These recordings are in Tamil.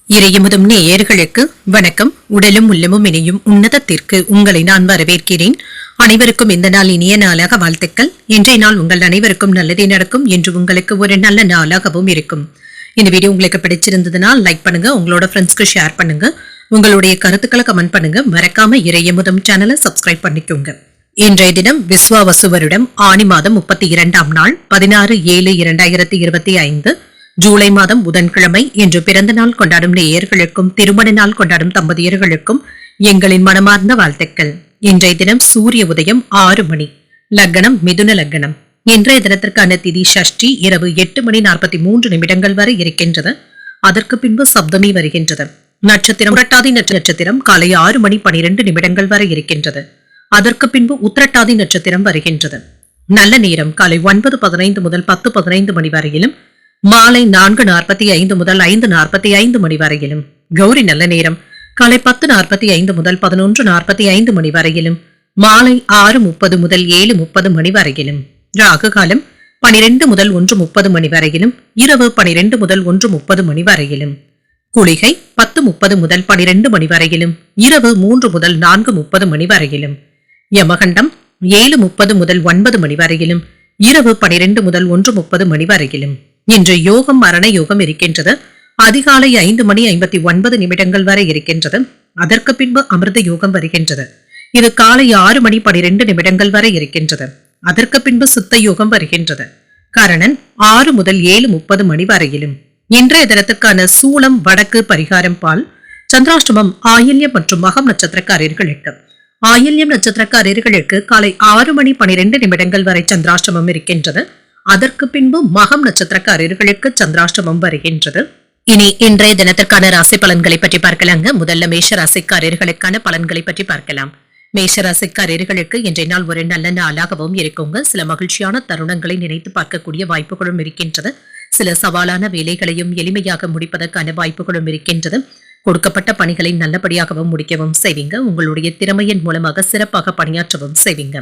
இறையமுதும் நேயர்களுக்கு வணக்கம். உடலும் உள்ளமும் இணையும் உன்னதத்திற்கு உங்களை நான் வரவேற்கிறேன். அனைவருக்கும் இந்த நாள் இனிய நாளாக வாழ்த்துக்கள். இன்றைய நாள் உங்கள் அனைவருக்கும் நல்லதே நடக்கும் என்று உங்களுக்கு ஒரு நல்ல நாளாகவும் இருக்கும். இந்த வீடியோ உங்களுக்கு பிடிச்சிருந்ததுன்னா லைக் பண்ணுங்க, உங்களோட ஃப்ரெண்ட்ஸ்க்கு ஷேர் பண்ணுங்க, உங்களுடைய கருத்துக்களை கமெண்ட் பண்ணுங்க. மறக்காம இறையமுதும் சேனலை சப்ஸ்கிரைப் பண்ணிக்கோங்க. இன்றைய தினம் விஸ்வாவசு வருடம் ஆனி மாதம் 32ஆம் நாள் 16/7/2025 ஜூலை மாதம் புதன்கிழமை இன்று பிறந்த நாள் கொண்டாடும் நேயர்களுக்கும் திருமண நாள் கொண்டாடும் தம்பதியர்களுக்கும் எங்களின் மனமார்ந்த வாழ்த்துக்கள். இன்றைய தினம் சூரிய உதயம் 6 மணி, லக்னம் மிதுன லக்னம். இன்றைய தினத்திற்கான திதி சஷ்டி இரவு 8:43 வரை இருக்கின்றது. அதற்கு பின்பு சப்தமி வருகின்றது. நட்சத்திரம் புரட்டாதி நட்சத்திரம் காலை 6:12 வரை இருக்கின்றது. அதற்கு பின்பு உத்திரட்டாதி நட்சத்திரம் வருகின்றது. நல்ல நேரம் காலை 9:15 முதல் 10:15 மணி வரையிலும், மாலை 4:45 முதல் 5:45 மணி வரையிலும். கௌரி நல்ல நேரம் காலை 10:45 முதல் 11:45 மணி வரையிலும், மாலை 6:30 முதல் 7:30 மணி வரையிலும். ராகு காலம் 12 முதல் 1:30 மணி வரையிலும், இரவு 12 முதல் 1:30 மணி வரையிலும். குளிகை 10:30 முதல் 12 மணி வரையிலும், இரவு 3 முதல் 4:30 மணி வரையிலும். யமகண்டம் 7:30 முதல் 9 மணி வரையிலும், இரவு 12 முதல் 1:30 மணி வரையிலும். இன்று யோகம் மரண யோகம் இருக்கின்றது. அதிகாலை 5:59 வரை இருக்கின்றது. அதற்கு பின்பு அமிர்த யோகம் வருகின்றது. இது காலை 6:12 வரை இருக்கின்றது. அதற்கு பின்பு சித்த யோகம் வருகின்றது. கரணன் 6 முதல் 7:30 மணி வரையிலும். இன்றைய தினத்துக்கான சூளம் வடக்கு, பரிகாரம் பால். சந்திராஷ்டமம் ஆயில்யம் மற்றும் மகம் நட்சத்திரக்காரர்களுக்கு. ஆயில்யம் நட்சத்திரக்காரர்களுக்கு காலை 6:12 வரை சந்திராஷ்டமம் இருக்கின்றது. அதற்கு பின்பு மகம் நட்சத்திரக்காரர்களுக்கு சந்திராஷ்டமம் வருகின்றது. இனி இன்றைய தினத்திற்கான ராசி பலன்களை பற்றி பார்க்கலாங்க. முதல்ல மேஷ ராசிக்காரர்களுக்கான பலன்களை பற்றி பார்க்கலாம். மேஷ ராசிக்காரர்களுக்கு இன்றைய நாள் ஒரு நல்ல நாளாகவும் இருக்குங்க. சில மகிழ்ச்சியான தருணங்களை நினைத்து பார்க்கக்கூடிய வாய்ப்புகளும் இருக்கின்றது. சில சவாலான வேலைகளையும் எளிமையாக முடிப்பதற்கான வாய்ப்புகளும் இருக்கின்றது. கொடுக்கப்பட்ட பணிகளை நல்லபடியாகவும் முடிக்கவும் செய்வீங்க. உங்களுடைய திறமையின் மூலமாக சிறப்பாக பணியாற்றவும் செய்வீங்க.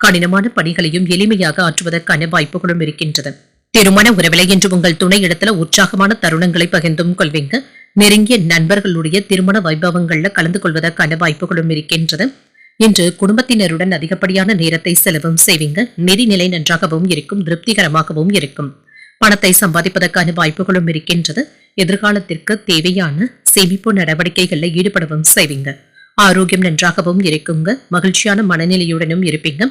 கடினமான பணிகளையும் எளிமையாக ஆற்றுவதற்கான வாய்ப்புகளும் இருக்கின்றது. திருமண உறவிலை என்று உங்கள் துணை இடத்துல உற்சாகமான தருணங்களை பகிர்ந்தும் கொள்வீங்க. நெருங்கிய நண்பர்களுடைய திருமண வைபவங்கள்ல கலந்து கொள்வதற்கான வாய்ப்புகளும் இருக்கின்றது. இன்று குடும்பத்தினருடன் அதிகப்படியான நேரத்தை செலவும் செய்வீங்க. நிதிநிலை நன்றாகவும் இருக்கும், திருப்திகரமாகவும் இருக்கும். பணத்தை சம்பாதிப்பதற்கான வாய்ப்புகளும் இருக்கின்றது. எதிர்காலத்திற்கு தேவையான சேமிப்பு நடவடிக்கைகளில் ஈடுபடவும் செய்வீங்க. ஆரோக்கியம் நன்றாகவும் இருக்குங்க. மகிழ்ச்சியான மனநிலையுடனும் இருப்பீங்க.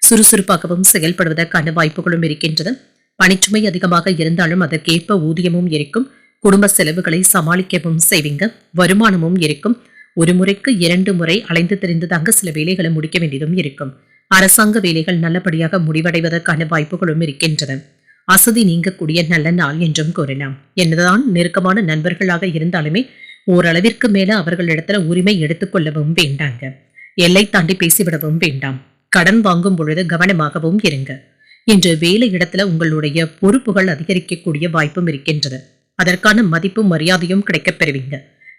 சுறுசுறுப்பாகவும் செயல்படுவதற்கான வாய்ப்புகளும் இருக்கின்றது. பணிச்சுமை அதிகமாக இருந்தாலும் அதற்கேற்ப ஊதியமும் இருக்கும். குடும்ப செலவுகளை சமாளிக்கவும் செய்வீங்க. வருமானமும் இருக்கும். ஒரு முறைக்கு 2 முறை அலைந்து தெரிந்ததாக சில வேலைகளை முடிக்க வேண்டியதும் இருக்கும். அரசாங்க வேலைகள் நல்லபடியாக முடிவடைவதற்கான வாய்ப்புகளும் இருக்கின்றன. அசதி நீங்கக்கூடிய நல்ல நாள் என்றும் கூறலாம். என்னதான் நெருக்கமான நண்பர்களாக இருந்தாலுமே ஓரளவிற்கு மேல அவர்களிடத்துல உரிமை எடுத்துக்கொள்ளவும் வேண்டாங்க. எல்லை தாண்டி பேசிவிடவும் வேண்டாம். கடன் வாங்கும் பொழுது கவனமாகவும் இருங்க. இன்று வேலை இடத்துல உங்களுடைய பொறுப்புகள் அதிகரிக்கக்கூடிய வாய்ப்பும் இருக்கின்றது. அதற்கான மதிப்பும் மரியாதையும் கிடைக்கப் பெறுவீங்க.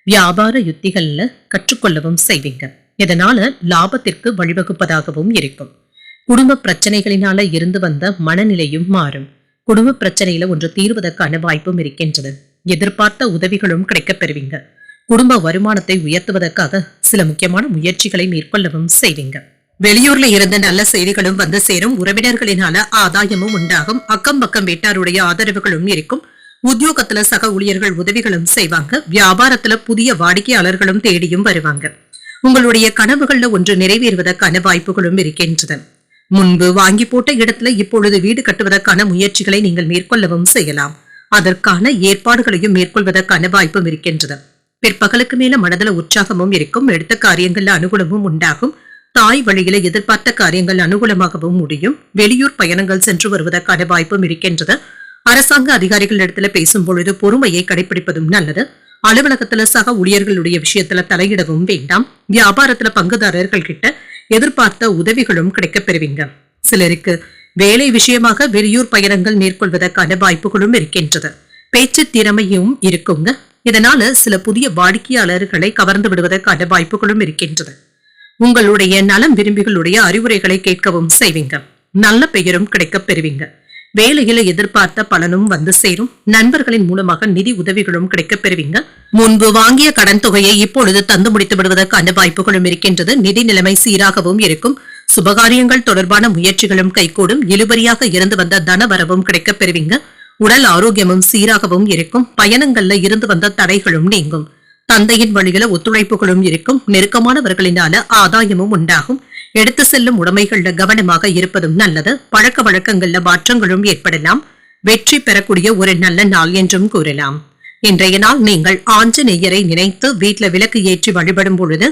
வியாபார யுத்திகள்ல கற்றுக்கொள்ளவும் செய்வீங்க. இதனால லாபத்திற்கு வழிவகுப்பதாகவும் இருக்கும். குடும்ப பிரச்சனைகளினால இருந்து வந்த மனநிலையும் மாறும். குடும்ப பிரச்சனையில ஒன்று தீர்வதற்கான வாய்ப்பும் இருக்கின்றது. எதிர்பார்த்த உதவிகளும் கிடைக்கப் பெறுவீங்க. குடும்ப வருமானத்தை உயர்த்துவதற்காக சில முக்கியமான முயற்சிகளை மேற்கொள்ளவும் செய்வீங்க. வெளியூர்ல இருந்த நல்ல செய்திகளும் வந்து சேரும். உறவினர்களினால ஆதாயமும் உண்டாகும். அக்கம் பக்கம் வீட்டாருடைய ஆதரவுகளும் இருக்கும். உத்தியோகத்துல சக ஊழியர்கள் உதவிகளும் செய்வாங்க. வியாபாரத்துல புதிய வாடிக்கையாளர்களும் தேடியும் வருவாங்க. உங்களுடைய கனவுகள்ல ஒன்று நிறைவேறுவதற்கான வாய்ப்புகளும் இருக்கின்றது. முன்பு வாங்கி போட்ட இடத்துல இப்பொழுது வீடு கட்டுவதற்கான முயற்சிகளை நீங்கள் மேற்கொள்ளவும் செய்யலாம். அதற்கான ஏற்பாடுகளையும் மேற்கொள்வதற்கான வாய்ப்பும் இருக்கின்றது. பிற்பகலுக்கு மேல மனதில உற்சாகமும் இருக்கும். எடுத்த காரியங்கள்ல அனுகூலமும் உண்டாகும். தாய் வழியில எதிர்பார்த்த காரியங்கள் அனுகூலமாகவும் முடியும். வெளியூர் பயணங்கள் சென்று வருவதற்கான வாய்ப்பும் இருக்கின்றது. அரசாங்க அதிகாரிகள் இடத்துல பேசும் பொழுது பொறுமையை கடைபிடிப்பதும் நல்லது. அலுவலகத்துல சக ஊழியர்களுடைய விஷயத்துல தலையிடவும் வேண்டாம். வியாபாரத்துல பங்குதாரர்கள் கிட்ட எதிர்பார்த்த உதவிகளும் கிடைக்கப் பெறுவீங்க. சிலருக்கு வேலை விஷயமாக வெளியூர் பயணங்கள் மேற்கொள்வதற்கான வாய்ப்புகளும் இருக்கின்றது. பேச்சு திறமையும் இருக்குங்க. இதனால சில புதிய வாடிக்கையாளர்களை கவர்ந்து விடுவதற்கான வாய்ப்புகளும் இருக்கின்றது. உங்களுடைய நலம் விரும்பிகளுடைய அறிவுரைகளை கேட்கவும் செய்வீங்க. நல்ல பெயரும் கிடைக்கப் பெறுவீங்க. வேலையில எதிர்பார்த்த பலனும் வந்து சேரும். நண்பர்களின் மூலமாக நிதி உதவிகளும் கிடைக்கப் பெறுவீங்க. முன்பு வாங்கிய கடன் தொகையை இப்பொழுது தந்து முடித்து விடுவதற்கான வாய்ப்புகளும் இருக்கின்றது. நிதி நிலைமை சீராகவும் இருக்கும். சுபகாரியங்கள் தொடர்பான முயற்சிகளும் கைகூடும். இழுபறியாக இருந்து வந்த தனவரவும் கிடைக்கப் பெறுவீங்க. உடல் ஆரோக்கியமும் சீராகவும் இருக்கும். பயணங்கள்ல இருந்து வந்த தடைகளும் நீங்கும். தந்தையின் வழியில ஒத்துழைப்புகளும் இருக்கும். நெருக்கமானவர்களினால ஆதாயமும் உண்டாகும். எடுத்து செல்லும் உடைமைகள்ல கவனமாக இருப்பதும் நல்லது. பழக்க வழக்கங்கள்ல மாற்றங்களும் ஏற்படலாம். வெற்றி பெறக்கூடிய ஒரு நல்ல நாள் என்றும் கூறலாம். இன்றைய நாள் நீங்கள் ஆஞ்சநேயரை நினைத்து வீட்டுல விளக்கு ஏற்றி வழிபடும் பொழுது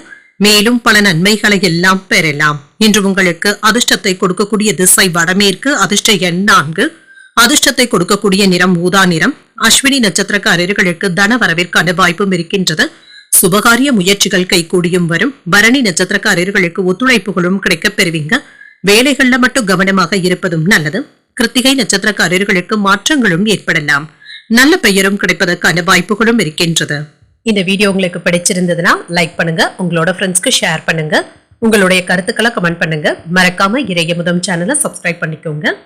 மேலும் பல நன்மைகளை எல்லாம் பெறலாம். இன்று உங்களுக்கு அதிர்ஷ்டத்தை கொடுக்கக்கூடிய திசை வடமேற்கு. அதிர்ஷ்ட எண் 4. அதிர்ஷ்டத்தை கொடுக்கக்கூடிய நிறம் ஊதா நிறம். அஸ்வினி நட்சத்திரக்காரர்களுக்கு தன வரவிற்கான வாய்ப்பும் இருக்கின்றது. சுபகாரிய முயற்சிகள் கைகூடியும் வரும். பரணி நட்சத்திரக்காரர்களுக்கு ஒத்துழைப்புகளும் கிடைக்கப் பெறுவீங்க. வேலைகள்ல மட்டும் கவனமாக இருப்பதும் நல்லது. கிருத்திகை நட்சத்திரக்காரர்களுக்கு மாற்றங்களும் ஏற்படலாம். நல்ல பெயரும் கிடைப்பதற்கான வாய்ப்புகளும் இருக்கின்றது. இந்த வீடியோ உங்களுக்கு பிடிச்சிருந்ததுன்னா லைக் பண்ணுங்க, உங்களோட ஃப்ரெண்ட்ஸ்க்கு ஷேர் பண்ணுங்க, உங்களுடைய கருத்துக்களை கமெண்ட் பண்ணுங்க. மறக்காம இறையமுதம் சேனலை சப்ஸ்கிரைப் பண்ணிக்கோங்க.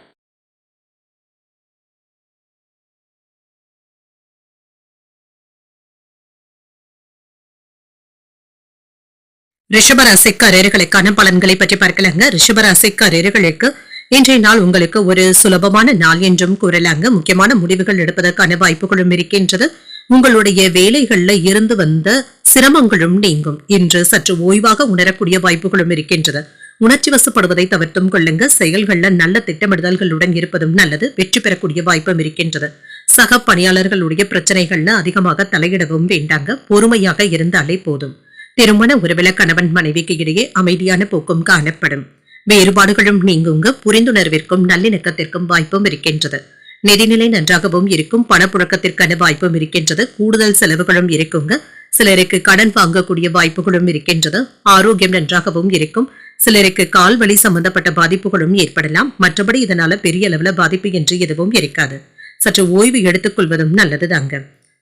ரிஷபராசிக்காரர்களுக்கான பலன்களை பற்றி பார்க்கலாங்க. ரிஷபராசிக்காரர்களுக்கு இன்றைய நாள் உங்களுக்கு ஒரு சுலபமான நாள் என்றும் கூறலாங்க. முக்கியமான முடிவுகள் எடுப்பதற்கான வாய்ப்புகளும் இருக்கின்றது. உங்களுடைய வேலைகள்ல இருந்து வந்த சிரமங்களும் நீங்கும். இன்று சற்று ஓய்வாக உணரக்கூடிய வாய்ப்புகளும் இருக்கின்றது. உணர்ச்சி வசப்படுவதை தவிர்த்தும் கொள்ளுங்க. செயல்கள்ல நல்ல திட்டமிடுதல்களுடன் இருப்பதும் நல்லது. வெற்றி பெறக்கூடிய வாய்ப்பும் இருக்கின்றது. சக பணியாளர்களுடைய பிரச்சனைகள்ல அதிகமாக தலையிடவும் வேண்டாங்க. பொறுமையாக இருந்தாலே போதும். திருமண உறவில கணவன் மனைவிக்கு இடையே அமைதியான போக்கும் காணப்படும். வேறுபாடுகளும் நீங்குங்க. புரிந்துணர்விற்கும் நல்லிணக்கத்திற்கும் வாய்ப்பும் இருக்கின்றது. நிதிநிலை நன்றாகவும் இருக்கும். பணப்புழக்கத்திற்கான வாய்ப்பும் இருக்கின்றது. கூடுதல் செலவுகளும் இருக்குங்க. சிலருக்கு கடன் வாங்கக்கூடிய வாய்ப்புகளும் இருக்கின்றது. ஆரோக்கியம் நன்றாகவும் இருக்கும். சிலருக்கு கால் வலி சம்பந்தப்பட்ட பாதிப்புகளும் ஏற்படலாம். மற்றபடி இதனால பெரிய அளவுல பாதிப்பு என்று எதுவும் இருக்காது. சற்று ஓய்வு எடுத்துக் கொள்வதும் நல்லதுதாங்க.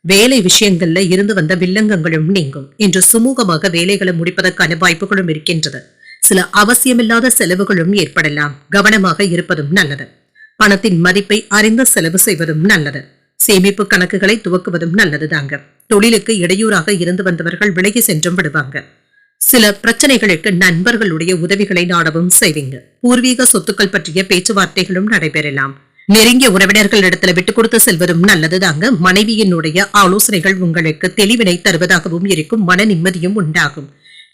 வேலை விஷயங்கள்ல இருந்து வந்த வில்லங்கங்களும் நீங்கும். இன்று சுமூகமாக வேலைகளை முடிப்பதற்கான வாய்ப்புகளும் இருக்கின்றது. சில அவசியமில்லாத செலவுகளும் ஏற்படலாம். கவனமாக இருப்பதும் நல்லது. பணத்தின் மதிப்பை அறிந்து செலவு செய்வதும் நல்லது. சேமிப்பு கணக்குகளை துவக்குவதும் நல்லதுதாங்க. தொழிலுக்கு இடையூறாக இருந்து வந்தவர்கள் விலகி சென்றும் விடுவாங்க. சில பிரச்சனைகளுக்கு நண்பர்களுடைய உதவிகளை நாடவும் செய்வீங்க. பூர்வீக சொத்துக்கள் பற்றிய பேச்சுவார்த்தைகளும் நடைபெறலாம். நெருங்கிய உறவினர்கள் இடத்துல விட்டுக் கொடுத்து செல்வதும் நல்லதுதாங்க. மனைவியினுடைய ஆலோசனைகள் உங்களுக்கு தெளிவினை தருவதாகவும் இருக்கும். மன நிம்மதியும் உண்டாகும்.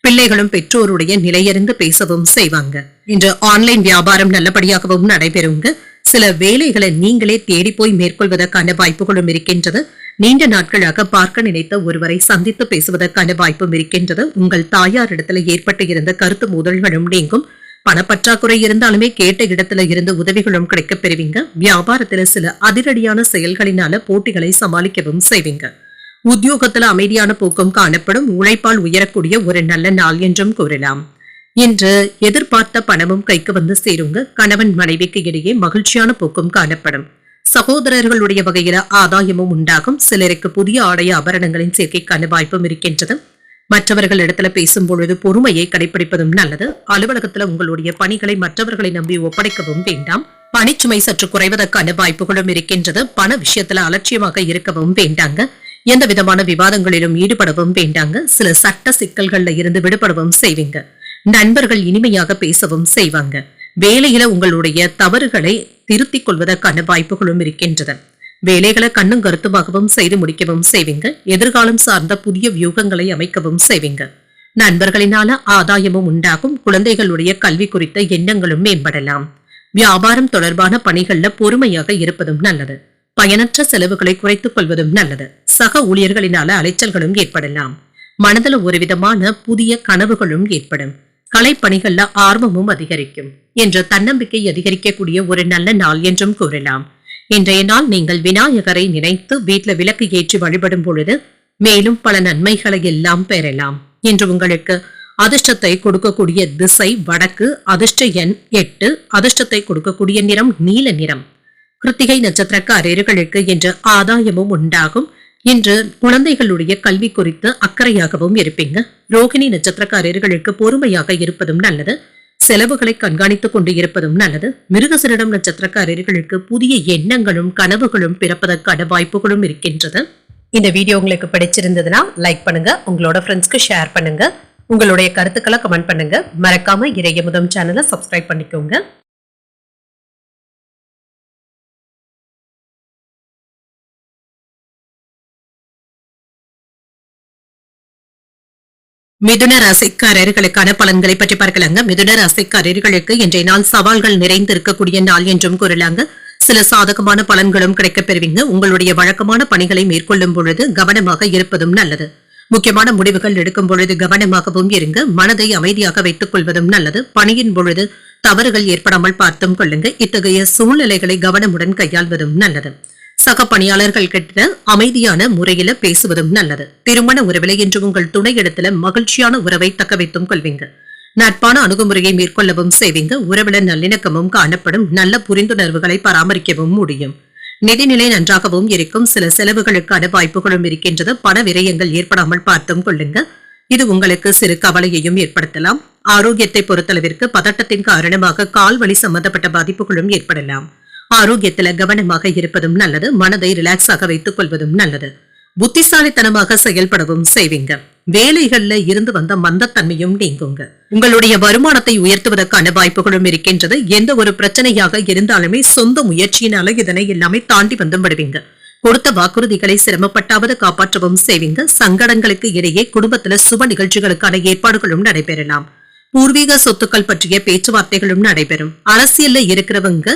பிள்ளைகளும் பெற்றோருடைய நிலையறிந்து பேசவும் செய்வாங்க. இன்று ஆன்லைன் வியாபாரம் நல்லபடியாகவும் நடைபெறுங்க. சில வேலைகளை நீங்களே தேடி போய் மேற்கொள்வதற்கான வாய்ப்புகளும் இருக்கின்றது. நீண்ட நாட்களாக பார்க்க நினைத்த ஒருவரை சந்தித்து பேசுவதற்கான வாய்ப்பும் இருக்கின்றது. உங்கள் தாயாரிடத்துல ஏற்பட்டு இருந்த கருத்து மோதல்களும் நீங்கும். பணப்பற்றாக்குறை இருந்தாலுமே கேட்ட இடத்துல இருந்து உதவிகளும் கிடைக்கப் பெறுவீங்க. வியாபாரத்துல சில அதிரடியான செயல்களினால போட்டிகளை சமாளிக்கவும் செய்வீங்க. உத்தியோகத்துல அமைதியான போக்கும் காணப்படும். உழைப்பால் உயரக்கூடிய ஒரு நல்ல நாள் என்றும் கூறலாம். இன்று எதிர்பார்த்த பணமும் கைக்கு வந்து சேருங்க. கணவன் மனைவிக்கு இடையே மகிழ்ச்சியான போக்கும் காணப்படும். சகோதரர்களுடைய வகையில ஆதாயமும் உண்டாகும். சிலருக்கு புதிய ஆடைய ஆபரணங்களின் சேர்க்கைக்கான வாய்ப்பும் இருக்கின்றது. மற்றவர்கள் இடத்துல பேசும் பொழுது பொறுமையை கடைபிடிப்பதும் நல்லது. அலுவலகத்துல உங்களுடைய பணிகளை மற்றவர்களை நம்பி ஒப்படைக்கவும் வேண்டாம். பணிச்சுமை சற்று குறைவதற்கான வாய்ப்புகளும் இருக்கின்றது. பண விஷயத்துல அலட்சியமாக இருக்கவும் வேண்டாங்க. எந்த விதமான விவாதங்களிலும் ஈடுபடவும் வேண்டாங்க. சில சட்ட சிக்கல்கள்ல இருந்து விடுபடவும் செய்வீங்க. நண்பர்கள் இனிமையாக பேசவும் செய்வாங்க. வேலையில உங்களுடைய தவறுகளை திருத்திக் கொள்வதற்கான வாய்ப்புகளும் இருக்கின்றது. வேலைகளை கண்ணும் கருத்துமாகவும் செய்து முடிக்கவும் செய்வீங்க. எதிர்காலம் சார்ந்த புதிய வியூகங்களை அமைக்கவும் செய்வீங்க. நண்பர்களினால ஆதாயமும் உண்டாகும். குழந்தைகளுடைய கல்வி குறித்த எண்ணங்களும் மேம்படலாம். வியாபாரம் தொடர்பான பணிகள்ல பொறுமையாக இருப்பதும் நல்லது. பயனற்ற செலவுகளை குறைத்துக் கொள்வதும் நல்லது. சக ஊழியர்களினால அலைச்சல்களும் ஏற்படலாம். மனதில் ஒரு விதமான புதிய கனவுகளும் ஏற்படும். கலைப்பணிகள்ல ஆர்வமும் அதிகரிக்கும். என்ற தன்னம்பிக்கை அதிகரிக்கக்கூடிய ஒரு நல்ல நாள் என்றும் கூறலாம். இன்றைய நாள் நீங்கள் விநாயகரை நினைத்து வீட்டுல விளக்கு ஏற்றி வழிபடும் பொழுது மேலும் பல நன்மைகளை எல்லாம் பெறலாம். இன்று உங்களுக்கு அதிர்ஷ்டத்தை கொடுக்கக்கூடிய திசை வடக்கு. அதிர்ஷ்ட எண் 8. அதிர்ஷ்டத்தை கொடுக்கக்கூடிய நிறம் நீல நிறம். கிருத்திகை நட்சத்திரக்காரர்களுக்கு இன்று ஆதாயமும் உண்டாகும். இன்று குழந்தைகளுடைய கல்வி குறித்து அக்கறையாகவும் இருப்பீங்க. ரோகிணி நட்சத்திரக்காரர்களுக்கு பொறுமையாக இருப்பதும் நல்லது. செலவுகளை கண்காணித்துக் கொண்டு இருப்பதும் நல்லது. மிருகசீரிடம் நட்சத்திரக்காரர்களுக்கு புதிய எண்ணங்களும் கனவுகளும் பிறப்பதற்கான வாய்ப்புகளும் இருக்கின்றது. இந்த வீடியோ உங்களுக்கு பிடிச்சிருந்ததுன்னா லைக் பண்ணுங்க, உங்களோட ஃப்ரெண்ட்ஸ்க்கு ஷேர் பண்ணுங்க, உங்களுடைய கருத்துக்களை கமெண்ட் பண்ணுங்க. மறக்காம இறையமுதம் சேனலை சப்ஸ்கிரைப் பண்ணிக்கோங்க. மிதுன ராசிக்காரர்களுக்கான பலன்களை பற்றி பார்க்கலாங்க. மிதுன ராசிக்காரர்களுக்கு இன்றைய நாள் சவால்கள் நிறைந்து இருக்கக்கூடிய நாள் என்றும் கூறலாங்க. சில சாதகமான பலன்களும் கிடைக்கப் பெறுவீங்க. உங்களுடைய வழக்கமான பணிகளை மேற்கொள்ளும் பொழுது கவனமாக இருப்பதும் நல்லது. முக்கியமான முடிவுகள் எடுக்கும் பொழுது கவனமாகவும் இருங்க. மனதை அமைதியாக வைத்துக் கொள்வதும் நல்லது. பணியின் பொழுது தவறுகள் ஏற்படாமல் பார்த்தும் கொள்ளுங்க. இத்தகைய சூழ்நிலைகளை கவனமுடன் கையாள்வதும் நல்லது. சக பணியாளர்கள் கிட்ட அமைதியான முறையில பேசுவதும் நல்லது. திருமண உறவில என்று உங்கள் துணையிடத்துல மகிழ்ச்சியான உறவை தக்க வைத்தும் கொள்வீங்க. நட்பான அணுகுமுறையை மேற்கொள்ளவும் செய்வீங்க. உறவில நல்லிணக்கமும் காணப்படும். நல்ல புரிந்துணர்வுகளை பராமரிக்கவும் முடியும். நிதிநிலை நன்றாகவும் இருக்கும். சில செலவுகளுக்கான வாய்ப்புகளும் இருக்கின்றது. பண விரயங்கள் ஏற்படாமல் பார்த்தும் கொள்ளுங்க. இது உங்களுக்கு சிறு கவலையையும் ஏற்படுத்தலாம். ஆரோக்கியத்தை பொறுத்தளவிற்கு பதட்டத்தின் காரணமாக கால்வலி சம்பந்தப்பட்ட பாதிப்புகளும் ஏற்படலாம். ஆரோக்கியத்துல கவனமாக இருப்பதும் நல்லது. மனதை ரிலாக்ஸாக வைத்துக் கொள்வதும் நல்லது. புத்திசாலித்தனமாக செயல்படவும் செய்வீங்க. வேலைகள்ல இருந்து வந்த மந்தத்தன்மையும் நீங்குங்க. உங்களுடைய வருமானத்தை உயர்த்துவதற்கான வாய்ப்புகளும் இருக்கின்றது. எந்த ஒரு பிரச்சனையாக இருந்தாலுமே சொந்த முயற்சியினால இதனை எல்லாமே தாண்டி வந்து விடுவீங்க. கொடுத்த வாக்குறுதிகளை சிரமப்பட்டாவது காப்பாற்றவும் செய்வீங்க. சங்கடங்களுக்கு இடையே குடும்பத்துல சுப நிகழ்ச்சிகளுக்கான ஏற்பாடுகளும் நடைபெறலாம். பூர்வீக சொத்துக்கள் பற்றிய பேச்சுவார்த்தைகளும் நடைபெறும். அரசியல்ல இருக்கிறவங்க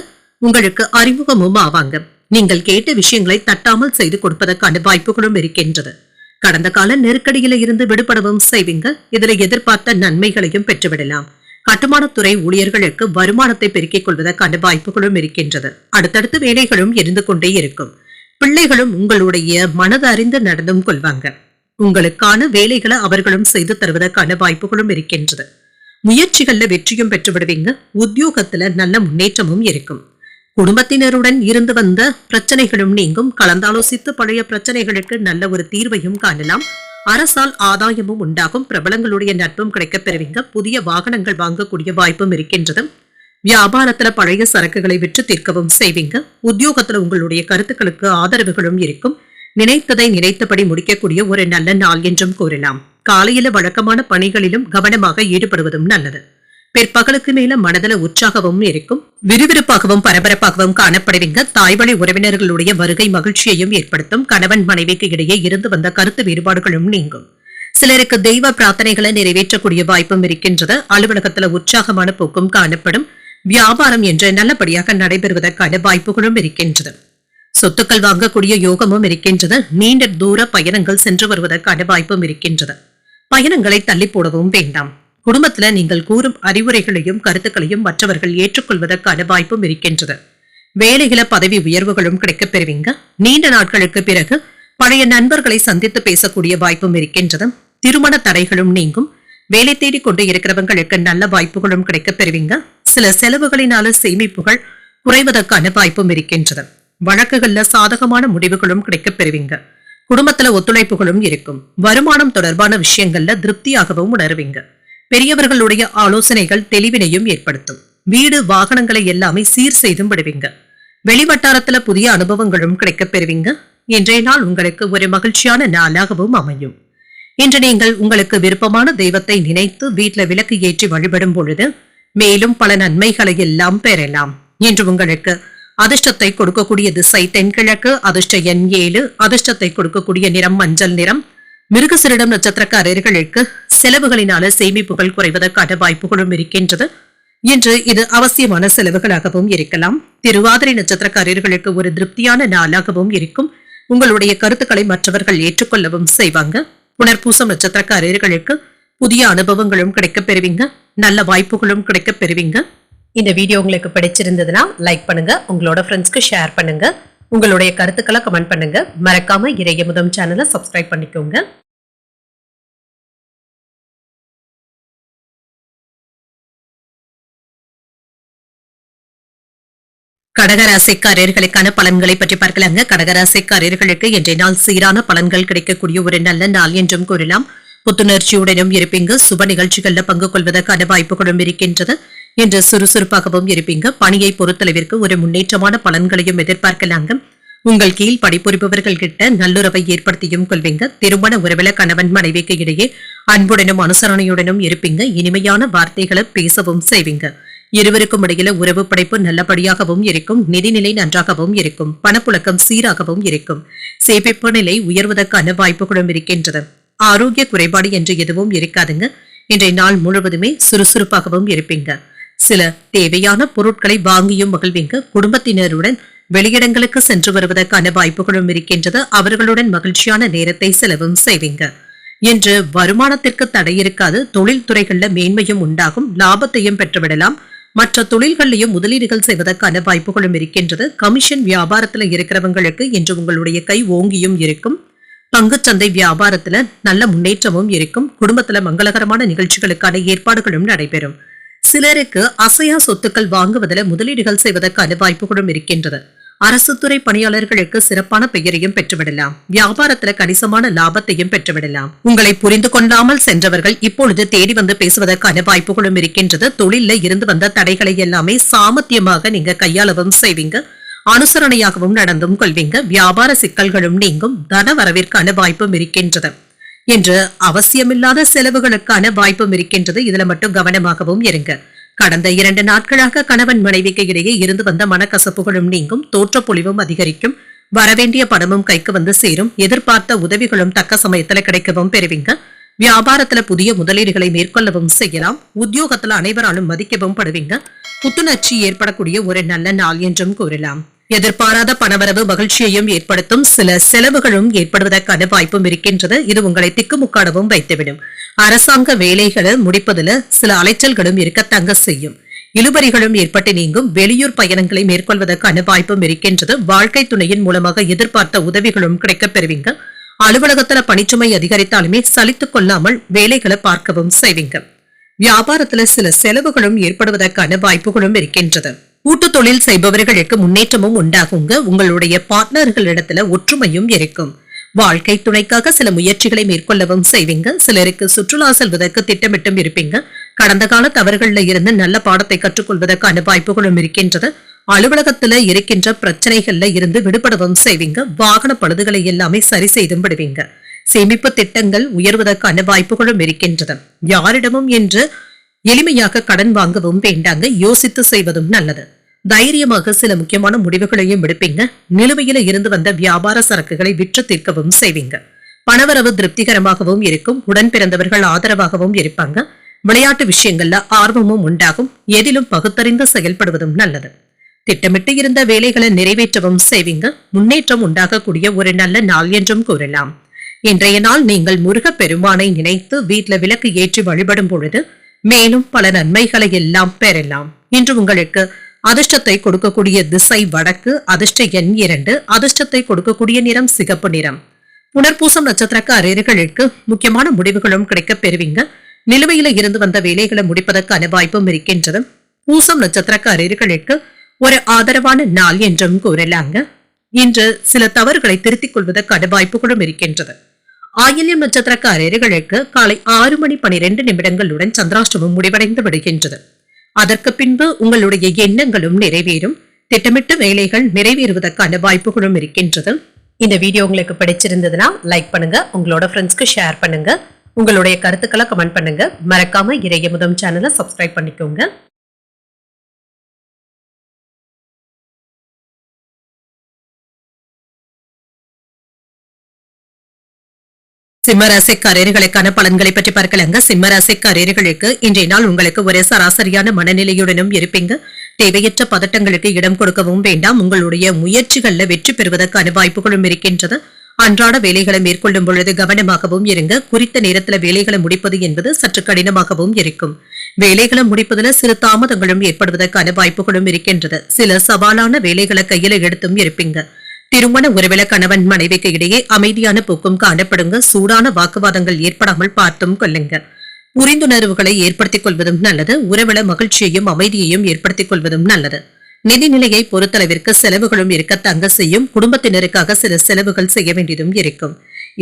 உங்களுக்கு அறிமுகமும் ஆவாங்க. நீங்கள் கேட்ட விஷயங்களை தட்டாமல் செய்து கொடுப்பதற்கான வாய்ப்புகளும் இருக்கின்றது. கடந்த கால நெருக்கடியில இருந்து விடுபடவும் செய்வீங்க. இதில் எதிர்பார்த்த நன்மைகளையும் பெற்றுவிடலாம். கட்டுமானத்துறை ஊழியர்களுக்கு வருமானத்தை பெருக்கிக் கொள்வதற்கான வாய்ப்புகளும் இருக்கின்றது. அடுத்தடுத்த வேலைகளும் இருந்து கொண்டே இருக்கும். பிள்ளைகளும் உங்களுடைய மனதறிந்து நடந்தும் கொள்வாங்க. உங்களுக்கான வேலைகளை அவர்களும் செய்து தருவதற்கான வாய்ப்புகளும் இருக்கின்றது. முயற்சிகள்ல வெற்றியும் பெற்று விடுவீங்க. உத்தியோகத்துல நல்ல முன்னேற்றமும் இருக்கும். குடும்பத்தினருடன் இருந்து வந்த பிரச்சனைகளும் நீங்கும். கலந்தாலோசித்து பழைய பிரச்சனைகளுக்கு நல்ல ஒரு தீர்வையும் காணலாம். அரசால் ஆதாயமும் உண்டாகும். பிரபலங்களுடைய நட்பும் கிடைக்கப் பெறுவீங்க. புதிய வாகனங்கள் வாங்கக்கூடிய வாய்ப்பும் இருக்கின்றது. வியாபாரத்துல பழைய சரக்குகளை விற்று தீர்க்கவும் செய்வீங்க. உத்தியோகத்துல உங்களுடைய கருத்துக்களுக்கு ஆதரவுகளும் இருக்கும். நினைத்ததை நினைத்தபடி முடிக்கக்கூடிய ஒரு நல்ல நாள் என்றும் கூறலாம். காலையில வழக்கமான பணிகளிலும் கவனமாக ஈடுபடுவதும் நல்லது. பிற்பகலுக்கு மேல மனதில உற்சாகமும் இருக்கும். விறுவிறுப்பாகவும் பரபரப்பாகவும் காணப்படுவீங்க. தாய்வழி உறவினர்களுடைய வருகை மகிழ்ச்சியையும் ஏற்படுத்தும். கணவன் மனைவிக்கு இடையே இருந்து வந்த கருத்து வேறுபாடுகளும் நீங்கும். சிலருக்கு தெய்வ பிரார்த்தனைகளை நிறைவேற்றக்கூடிய வாய்ப்பும் இருக்கின்றது. அலுவலகத்துல உற்சாகமான போக்கும் காணப்படும். வியாபாரம் என்று நல்லபடியாக நடைபெறுவதற்கான வாய்ப்புகளும் இருக்கின்றது. சொத்துக்கள் வாங்கக்கூடிய யோகமும் இருக்கின்றது. நீண்ட தூர பயணங்கள் சென்று வருவதற்கான வாய்ப்பும் இருக்கின்றது. பயணங்களை தள்ளி போடவும் வேண்டாம். குடும்பத்துல நீங்கள் கூறும் அறிவுரைகளையும் கருத்துக்களையும் மற்றவர்கள் ஏற்றுக்கொள்வதற்கான வாய்ப்பும் இருக்கின்றது. வேலைகள பதவி உயர்வுகளும் கிடைக்கப் பெறுவீங்க. நீண்ட நாட்களுக்கு பிறகு பழைய நண்பர்களை சந்தித்து பேசக்கூடிய வாய்ப்பும் இருக்கின்றது. திருமண தடைகளும் நீங்கும். வேலை தேடிக் கொண்டு இருக்கிறவங்களுக்கு நல்ல வாய்ப்புகளும் கிடைக்கப் பெறுவீங்க. சில செலவுகளினால சேமிப்புகள் குறைவதற்கான வாய்ப்பும் இருக்கின்றது. வழக்குகள்ல சாதகமான முடிவுகளும் கிடைக்கப் பெறுவீங்க. குடும்பத்துல ஒத்துழைப்புகளும் இருக்கும். வருமானம் தொடர்பான விஷயங்கள்ல திருப்தியாகவும் உணர்வீங்க. பெரியவர்களுடைய ஆலோசனைகள் தெளிவினையும் ஏற்படுத்தும். வீடு வாகனங்களை எல்லாமே சீர் செய்தும் விடுவீங்க. வெளிவட்டாரத்துல புதிய அனுபவங்களும் கிடைக்கப் பெறுவீங்க. இன்றைய நாள் உங்களுக்கு ஒரு மகிழ்ச்சியான நாளாகவும் அமையும். இன்று நீங்கள் உங்களுக்கு விருப்பமான தெய்வத்தை நினைத்து வீட்டுல விளக்கு ஏற்றி வழிபடும் பொழுது மேலும் பல நன்மைகளை எல்லாம் பெறலாம். இன்று உங்களுக்கு அதிர்ஷ்டத்தை கொடுக்கக்கூடிய திசை தென்கிழக்கு. அதிர்ஷ்ட எண் 7. அதிர்ஷ்டத்தை கொடுக்கக்கூடிய நிறம் மஞ்சள் நிறம். மிருகசீரிடம் நட்சத்திரக்காரர்களுக்கு செலவுகளினால சேமிப்புகள் குறைவதற்கான வாய்ப்புகளும் இருக்கின்றது. இன்று இது அவசியமான செலவுகளாகவும் இருக்கலாம். திருவாதிரை நட்சத்திரக்காரர்களுக்கு ஒரு திருப்தியான நாளாகவும் இருக்கும். உங்களுடைய கருத்துக்களை மற்றவர்கள் ஏற்றுக்கொள்ளவும் செய்வாங்க. புனர்பூசம் நட்சத்திரக்காரர்களுக்கு புதிய அனுபவங்களும் கிடைக்கப் பெறுவீங்க. நல்ல வாய்ப்புகளும் கிடைக்கப் பெறுவீங்க. இந்த வீடியோ உங்களுக்கு பிடிச்சிருந்ததுன்னா லைக் பண்ணுங்க, உங்களோட ஃப்ரெண்ட்ஸ்க்கு ஷேர் பண்ணுங்க, உங்களுடைய கருத்துக்களை கமெண்ட் பண்ணுங்க. மறக்காம இறையமுதம் சேனலை சப்ஸ்கிரைப் பண்ணிக்கோங்க. கடகராசிக்காரர்களுக்கான பலன்களை பற்றி பார்க்கலாங்க. கடகராசிக்காரர்களுக்கு இன்றைய நாள் சீரான பலன்கள் கிடைக்கக்கூடிய ஒரு நல்ல நாள் என்றும் கூறலாம். புத்துணர்ச்சியுடனும் இருப்பீங்க. சுப நிகழ்ச்சிகள்ல பங்கு கொள்வதற்கான வாய்ப்புகளும் இருக்கின்றது. என்று சுறுசுறுப்பாகவும் இருப்பீங்க. பணியை பொறுத்தளவிற்கு ஒரு முன்னேற்றமான பலன்களையும் எதிர்பார்க்கலாங்க. உங்கள் கீழ் பணிபுரிபவர்கள் கிட்ட நல்லுறவை ஏற்படுத்தியும் கொள்வீங்க. திருமண உறவில கணவன் மனைவிக்கு இடையே அன்புடனும் அனுசரணையுடனும் இருப்பீங்க. இனிமையான வார்த்தைகளை பேசவும் செய்வீங்க. இருவருக்கும் இடையில உறவு படைப்பு நல்லபடியாகவும் இருக்கும். நிதிநிலை நன்றாகவும் இருக்கும். பணப்புழக்கம் சீராகவும் இருக்கும். சேமிப்பு நிலை உயர்வதற்கான வாய்ப்புகளும் இருக்கின்றது. ஆரோக்கிய குறைபாடு என்று எதுவும் இருக்காதுங்க. இன்றைய நாள் முழுவதுமே சுறுசுறுப்பாகவும் இருப்பீங்க. சில தேவையான பொருட்களை வாங்கியும் மகிழ்வீங்க. குடும்பத்தினருடன் வெளியிடங்களுக்கு சென்று வருவதற்கான வாய்ப்புகளும் இருக்கின்றது. அவர்களுடன் மகிழ்ச்சியான நேரத்தை செலவும் செய்வீங்க. என்று வருமானத்திற்கு தடை இருக்காது. தொழில் துறைகள்ல மேன்மையும் உண்டாகும். லாபத்தையும் பெற்றுவிடலாம். மற்ற தொழில்களையும் முதலீடுகள் செய்வதற்கான வாய்ப்புகளும் இருக்கின்றது. கமிஷன் வியாபாரத்துல இருக்கிறவங்களுக்கு இன்று உங்களுடைய கை ஓங்கியும் இருக்கும். பங்குச்சந்தை வியாபாரத்துல நல்ல முன்னேற்றமும் இருக்கும். குடும்பத்துல மங்களகரமான நிகழ்ச்சிகளுக்கான ஏற்பாடுகளும் நடைபெறும். சிலருக்கு அசையா சொத்துக்கள் வாங்குவதில் முதலீடுகள் செய்வதற்கான வாய்ப்புகளும் இருக்கின்றது. அரசு துறை பணியாளர்களுக்கு சிறப்பான பெயரையும் பெற்றுவிடலாம். வியாபாரத்துல கணிசமான லாபத்தையும் பெற்றுவிடலாம். உங்களை புரிந்து கொள்ளாமல் சென்றவர்கள் இப்பொழுது தேடி வந்து பேசுவதற்கான வாய்ப்புகளும் இருக்கின்றது. தொழில இருந்து வந்த தடைகளை எல்லாமே சாமர்த்தியமாக நீங்க கையாளவும் செய்வீங்க. அனுசரணையாகவும் நடந்தும் கொள்வீங்க. வியாபார சிக்கல்களும் நீங்கும். தன வரவிற்கான வாய்ப்பும் இருக்கின்றது. என்று அவசியமில்லாத செலவுகளுக்கான வாய்ப்பும் இருக்கின்றது. இதுல மட்டும் கவனமாகவும் இருங்க. கடந்த 2 நாட்களாக கணவன் மனைவிக்கு இடையே இருந்து வந்த மனக்கசப்புகளும் நீங்கும். தோற்றப்பொழிவும் அதிகரிக்கும். வரவேண்டிய பணமும் கைக்கு வந்து சேரும். எதிர்பார்த்த உதவிகளும் தக்க சமயத்துல கிடைக்கவும் பெறுவீங்க. வியாபாரத்துல புதிய முதலீடுகளை மேற்கொள்ளவும் செய்யலாம். உத்தியோகத்துல அனைவராலும் மதிக்கவும் படுவீங்க. புத்துணர்ச்சி ஏற்படக்கூடிய ஒரு நல்ல நாள் என்றும் கூறலாம். எதிர்பாராத பணவரவு மகிழ்ச்சியையும் ஏற்படுத்தும். சில செலவுகளும் ஏற்படுவதற்கான வாய்ப்பும் இருக்கின்றது. இது உங்களை திக்குமுக்காடவும் வைத்துவிடும். அரசாங்க வேலைகளை முடிப்பதில் சில அலைச்சல்களும் இருக்கத்தங்க செய்யும். இழுபறிகளும் ஏற்பட்டு நீங்கும். வெளியூர் பயணங்களை மேற்கொள்வதற்கான வாய்ப்பும் இருக்கின்றது. வாழ்க்கை துணையின் மூலமாக எதிர்பார்த்த உதவிகளும் கிடைக்கப் பெறுவீங்க. அலுவலகத்துல பணிச்சுமை அதிகரித்தாலுமே சலித்துக் கொள்ளாமல் வேலைகளை பார்க்கவும் செய்வீங்க. வியாபாரத்துல சில செலவுகளும் ஏற்படுவதற்கான வாய்ப்புகளும் இருக்கின்றது. கூட்டு தொழில் செய்பவர்களுக்கு முன்னேற்றமும் உண்டாகுங்க. உங்களுடைய பார்ட்னர்களிடத்துல ஒற்றுமையும் இருக்கும். வாழ்க்கை துணைக்காக சில முயற்சிகளை மேற்கொள்ளவும் செய்வீங்க. சிலருக்கு சுற்றுலா செல்வதற்கு திட்டமிட்டும் இருப்பீங்க. கடந்த கால தவறுகள்ல இருந்து நல்ல பாடத்தை கற்றுக்கொள்வதற்கான வாய்ப்புகளும் இருக்கின்றது. அலுவலகத்துல இருக்கின்ற பிரச்சனைகள்ல இருந்து விடுபடவும் செய்வீங்க. வாகன பழுதுகளை எல்லாமே சரி செய்தும் விடுவீங்க. சேமிப்பு திட்டங்கள் உயர்வதற்கான வாய்ப்புகளும் இருக்கின்றது. யாரிடமும் என்று எளிமையாக கடன் வாங்கவும் வேண்டாங்க. யோசித்து செய்வதும் நல்லது. தைரியமாக சில முக்கியமான முடிவுகளையும் எடுப்பீங்க. நிலுவையில இருந்து வந்த வியாபார சரக்குகளை விற்று தீர்க்கவும் செய்வீங்க. பணவரவு திருப்திகரமாகவும் இருக்கும். உடன் பிறந்தவர்கள் ஆதரவாகவும் இருப்பாங்க. விளையாட்டு விஷயங்கள்ல ஆர்வமும் உண்டாகும். எதிலும் பகுத்தறிந்து செயல்படுவதும் நல்லது. திட்டமிட்டு இருந்த வேலைகளை நிறைவேற்றவும் செய்வீங்க. முன்னேற்றம் உண்டாகக்கூடிய ஒரு நல்ல நாள் என்றும் கூறலாம். இன்றைய நாள் நீங்கள் முருகப் பெருமானை நினைத்து வீட்டுல விளக்கு ஏற்றி வழிபடும் பொழுது மேலும் பல நன்மைகளை எல்லாம் பெறலாம். இன்று உங்களுக்கு அதிர்ஷ்டத்தை கொடுக்கக்கூடிய திசை வடக்கு. அதிர்ஷ்ட எண் 2. அதிர்ஷ்டத்தை கொடுக்கக்கூடிய நிறம் சிகப்பு நிறம். புனர்பூசம் நட்சத்திரக்காரர்களுக்கு முக்கியமான முடிவுகளும் கிடைக்கப் பெறுவீங்க. நிலுவையில இருந்து வந்த வேலைகளை முடிப்பதற்கான வாய்ப்பும் இருக்கின்றது. பூசம் நட்சத்திரக்காரர்களுக்கு ஒரு ஆதரவான நாள் என்றும் கூறலாங்க. இன்று சில தவறுகளை திருத்திக் கொள்வதற்கான வாய்ப்புகளும் இருக்கின்றது. ஆயில்யம் நட்சத்திரக்காரர்களுக்கு காலை 6:12 சந்திராஷ்டமம் முடிவடைந்து விடுகின்றது. அதற்கு பின்பு உங்களுடைய எண்ணங்களும் நிறைவேறும். திட்டமிட்ட வேலைகள் நிறைவேறுவதற்கான வாய்ப்புகளும் இருக்கின்றது. இந்த வீடியோ உங்களுக்கு பிடிச்சிருந்ததுன்னா லைக் பண்ணுங்க. உங்களோட ஃப்ரெண்ட்ஸ்க்கு ஷேர் பண்ணுங்க. உங்களுடைய கருத்துக்களை கமெண்ட் பண்ணுங்க. மறக்காம இறையமுதம் சேனலை சப்ஸ்கிரைப் பண்ணிக்கோங்க. சிம்மராசிக்காரர்களுக்கான பலன்களை பற்றி பார்க்கலாங்க. சிம்மராசிக்காரர்களுக்கு இன்றைய நாள் உங்களுக்கு ஒரு சராசரியான மனநிலையுடனும் இருப்பீங்க. தேவையற்ற பதட்டங்களுக்கு இடம் கொடுக்கவும் வேண்டாம். உங்களுடைய முயற்சிகள்ல வெற்றி பெறுவதற்கான வாய்ப்புகளும் இருக்கின்றது. அன்றாட வேலைகளை மேற்கொள்ளும் பொழுது கவனமாகவும் இருங்க. குறித்த நேரத்துல வேலைகளை முடிப்பது என்பது சற்று கடினமாகவும் இருக்கும். வேலைகளை முடிப்பதில் சிறு தாமதங்களும் ஏற்படுவதற்கான வாய்ப்புகளும் இருக்கின்றது. சில சவாலான வேலைகளை கையில எடுத்தும் இருப்பீங்க. திருமண உறவில கணவன் மனைவிக்கு இடையே அமைதியான போக்கும் காணப்படுங்க. சூடான வாக்குவாதங்கள் ஏற்படாமல் பார்த்தும் கொள்ளுங்க. புரிந்துணர்வுகளை ஏற்படுத்திக் கொள்வதும் நல்லது. உறவில மகிழ்ச்சியையும் அமைதியையும் ஏற்படுத்திக் கொள்வதும் நல்லது. நிதிநிலையை பொறுத்தளவிற்கு செலவுகளும் இருக்க தங்க செய்யும். குடும்பத்தினருக்காக சில செலவுகள் செய்ய வேண்டியதும் இருக்கும்.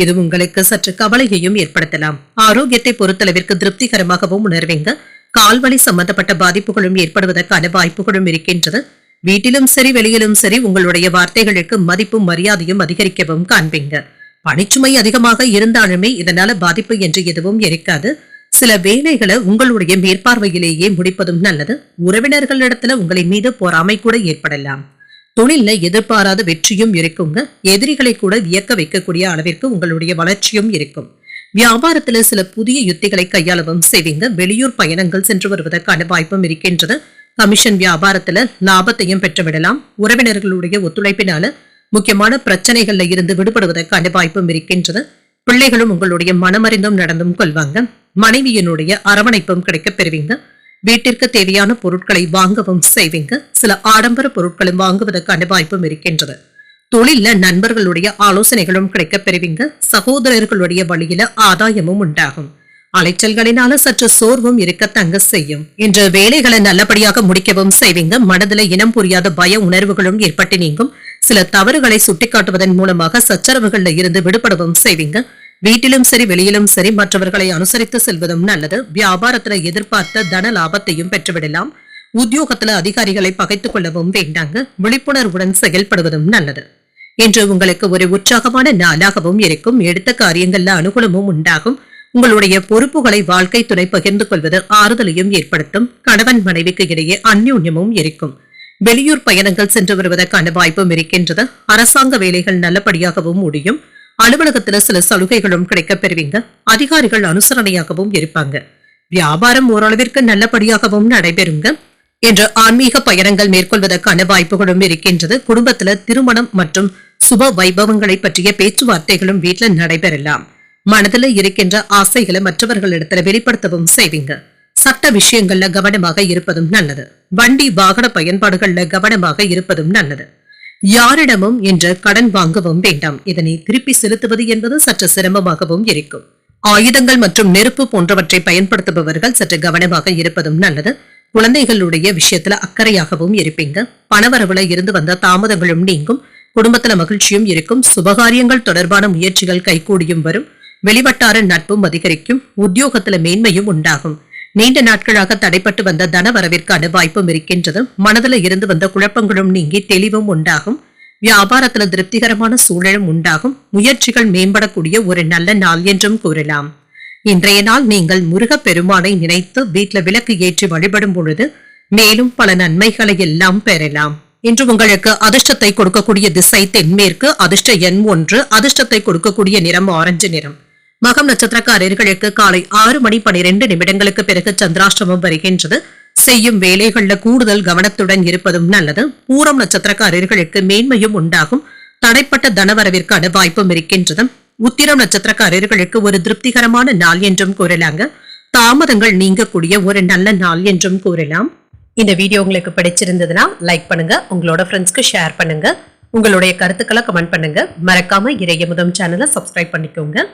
இது உங்களுக்கு சற்று கவலையையும் ஏற்படுத்தலாம். ஆரோக்கியத்தை பொறுத்தளவிற்கு திருப்திகரமாகவும் உணர்வீங்க. கால்வலி சம்பந்தப்பட்ட பாதிப்புகளும் ஏற்படுவதற்கான வாய்ப்புகளும் இருக்கின்றது. வீட்டிலும் சரி வெளியிலும் சரி உங்களுடைய வார்த்தைகளுக்கு மதிப்பும் மரியாதையும் அதிகரிக்கவும் காண்பீங்க. பணிச்சுமை அதிகமாக இருந்தாலுமே இதனால பாதிப்பு என்று எதுவும் இருக்காது. சில வேலைகளை உங்களுடைய மேற்பார்வையிலேயே முடிப்பதும் நல்லது. உறவினர்களிடத்துல உங்களின் மீது பொறாமை கூட ஏற்படலாம். தொழில்ல எதிர்பாராத வெற்றியும் இருக்குங்க. எதிரிகளை கூட வியக்க வைக்கக்கூடிய அளவிற்கு உங்களுடைய வளர்ச்சியும் இருக்கும். வியாபாரத்துல சில புதிய யுத்திகளை கையாளவும் செய்வீங்க. வெளியூர் பயணங்கள் சென்று வருவதற்கான வாய்ப்பும் இருக்கின்றது. கமிஷன் வியாபாரத்துல லாபத்தையும் பெற்றுவிடலாம். உறவினர்களுடைய ஒத்துழைப்பினால முக்கியமான பிரச்சனைகள்ல இருந்து விடுபடுவதற்கான வாய்ப்பும் இருக்கின்றது. பிள்ளைகளும் உங்களுடைய மனமறிந்தும் நடந்தும் கொள்வாங்க. மனைவியினுடைய அரவணைப்பும் கிடைக்கப் பெறுவீங்க. வீட்டிற்கு தேவையான பொருட்களை வாங்கவும் செய்வீங்க. சில ஆடம்பர பொருட்களும் வாங்குவதற்கான வாய்ப்பும் இருக்கின்றது. தொழில நண்பர்களுடைய ஆலோசனைகளும் கிடைக்கப் பெறுவீங்க. சகோதரர்களுடைய வழியில ஆதாயமும் உண்டாகும். அலைச்சல்களினால சற்று சோர்வும் இருக்க தங்க செய்யும். இன்று வேலைகளை நல்லபடியாக முடிக்கவும் செய்வீங்க. மனதில இனம் புரியாத பய உணர்வுகளும் ஏற்பட்டு நீங்கும். சில தவறுகளை சுட்டிக்காட்டுவதன் மூலமாக சச்சரவுகள்ல இருந்து விடுபடவும் செய்வீங்க. வீட்டிலும் சரி வெளியிலும் சரி மற்றவர்களை அனுசரித்து செல்வதும் நல்லது. வியாபாரத்துல எதிர்பார்த்த தன லாபத்தையும் பெற்றுவிடலாம். உத்தியோகத்துல அதிகாரிகளை பகைத்துக் கொள்ளவும் வேண்டாங்க. விழிப்புணர்வுடன் செயல்படுவதும் நல்லது. இன்று உங்களுக்கு ஒரு உற்சாகமான நாளாகவும் இருக்கும். எடுத்த காரியங்கள்ல அனுகூலமும் உண்டாகும். உங்களுடைய பொறுப்புகளை வாழ்க்கை துணை பகிர்ந்து கொள்வது ஆறுதலையும் ஏற்படுத்தும். கணவன் மனைவிக்கு இடையே அந்யோன்யமும் இருக்கும். வெளியூர் பயணங்கள் சென்று வருவதற்கான வாய்ப்பும் இருக்கின்றது. அரசாங்க வேலைகள் நல்லபடியாகவும் முடியும். அலுவலகத்துல சில சலுகைகளும் கிடைக்கப் பெறுவீங்க. அதிகாரிகள் அனுசரணையாகவும் இருப்பாங்க. வியாபாரம் ஓரளவிற்கு நல்லபடியாகவும் நடைபெறுங்க. என்று ஆன்மீக பயணங்கள் மேற்கொள்வதற்கான வாய்ப்புகளும் இருக்கின்றது. குடும்பத்துல திருமணம் மற்றும் சுப வைபவங்களை பற்றிய பேச்சுவார்த்தைகளும் வீட்டுல நடைபெறலாம். மனதில் இருக்கின்ற ஆசைகளை மற்றவர்களிடத்துல வெளிப்படுத்தவும் செய்வீங்க. சட்ட விஷயங்கள்ல கவனமாக இருப்பதும் நல்லது. வண்டி வாகன பயன்பாடுகள்ல கவனமாக இருப்பதும் நல்லது. யாரிடமும் என்ற கடன் வாங்கவும் வேண்டாம். இதனை திருப்பி செலுத்துவது என்பது சற்று சிரமமாகவும் இருக்கும். ஆயுதங்கள் மற்றும் நெருப்பு போன்றவற்றை பயன்படுத்துபவர்கள் சற்று கவனமாக இருப்பதும் நல்லது. குழந்தைகளுடைய விஷயத்துல அக்கறையாகவும் இருப்பீங்க. பணவரவுல இருந்து வந்த தாமதங்களும் நீங்கும். குடும்பத்துல மகிழ்ச்சியும் இருக்கும். சுபகாரியங்கள் தொடர்பான முயற்சிகள் கைகூடியும் வரும். வெளிவட்டார நட்பும் அதிகரிக்கும். உத்தியோகத்துல மேன்மையும் உண்டாகும். நீண்ட நாட்களாக தடைப்பட்டு வந்த தனவரவிற்கான வாய்ப்பும் இருக்கின்றது. மனதில் இருந்து வந்த குழப்பங்களும் நீங்கி தெளிவும் உண்டாகும். வியாபாரத்துல திருப்திகரமான சூழலும் உண்டாகும். முயற்சிகள் மேம்படக்கூடிய ஒரு நல்ல நாள் என்றும் கூறலாம். இன்றைய நாள் நீங்கள் முருகப் பெருமானை நினைத்து வீட்டுல விளக்கு ஏற்றி வழிபடும் பொழுது மேலும் பல நன்மைகளை எல்லாம் பெறலாம். இன்று உங்களுக்கு அதிர்ஷ்டத்தை கொடுக்கக்கூடிய திசை தென்மேற்கு. அதிர்ஷ்ட எண் 1. அதிர்ஷ்டத்தை கொடுக்கக்கூடிய நிறம் ஆரஞ்சு நிறம். மகம் நட்சத்திரக்காரர்களுக்கு காலை 6:12 பிறகு சந்திராஷ்டமம் வருகின்றது. செய்யும் வேலைகள்ல கூடுதல் கவனத்துடன் இருப்பதும் நல்லது. பூரம் நட்சத்திரக்காரர்களுக்கு மேன்மையும் உண்டாகும். தடைப்பட்ட தனவரவிற்கான வாய்ப்பும் இருக்கின்றது. உத்திரம் நட்சத்திரக்காரர்களுக்கு ஒரு திருப்திகரமான நாள் என்றும் கூறலாங்க. தாமதங்கள் நீங்கக்கூடிய ஒரு நல்ல நாள் என்றும் கூறலாம். இந்த வீடியோ உங்களுக்கு பிடிச்சிருந்ததுன்னா லைக் பண்ணுங்க. உங்களோட ஃப்ரெண்ட்ஸ்க்கு ஷேர் பண்ணுங்க. உங்களுடைய கருத்துக்களை கமெண்ட் பண்ணுங்க. மறக்காம இறையமுதம் சேனலை சப்ஸ்கிரைப் பண்ணிக்கோங்க.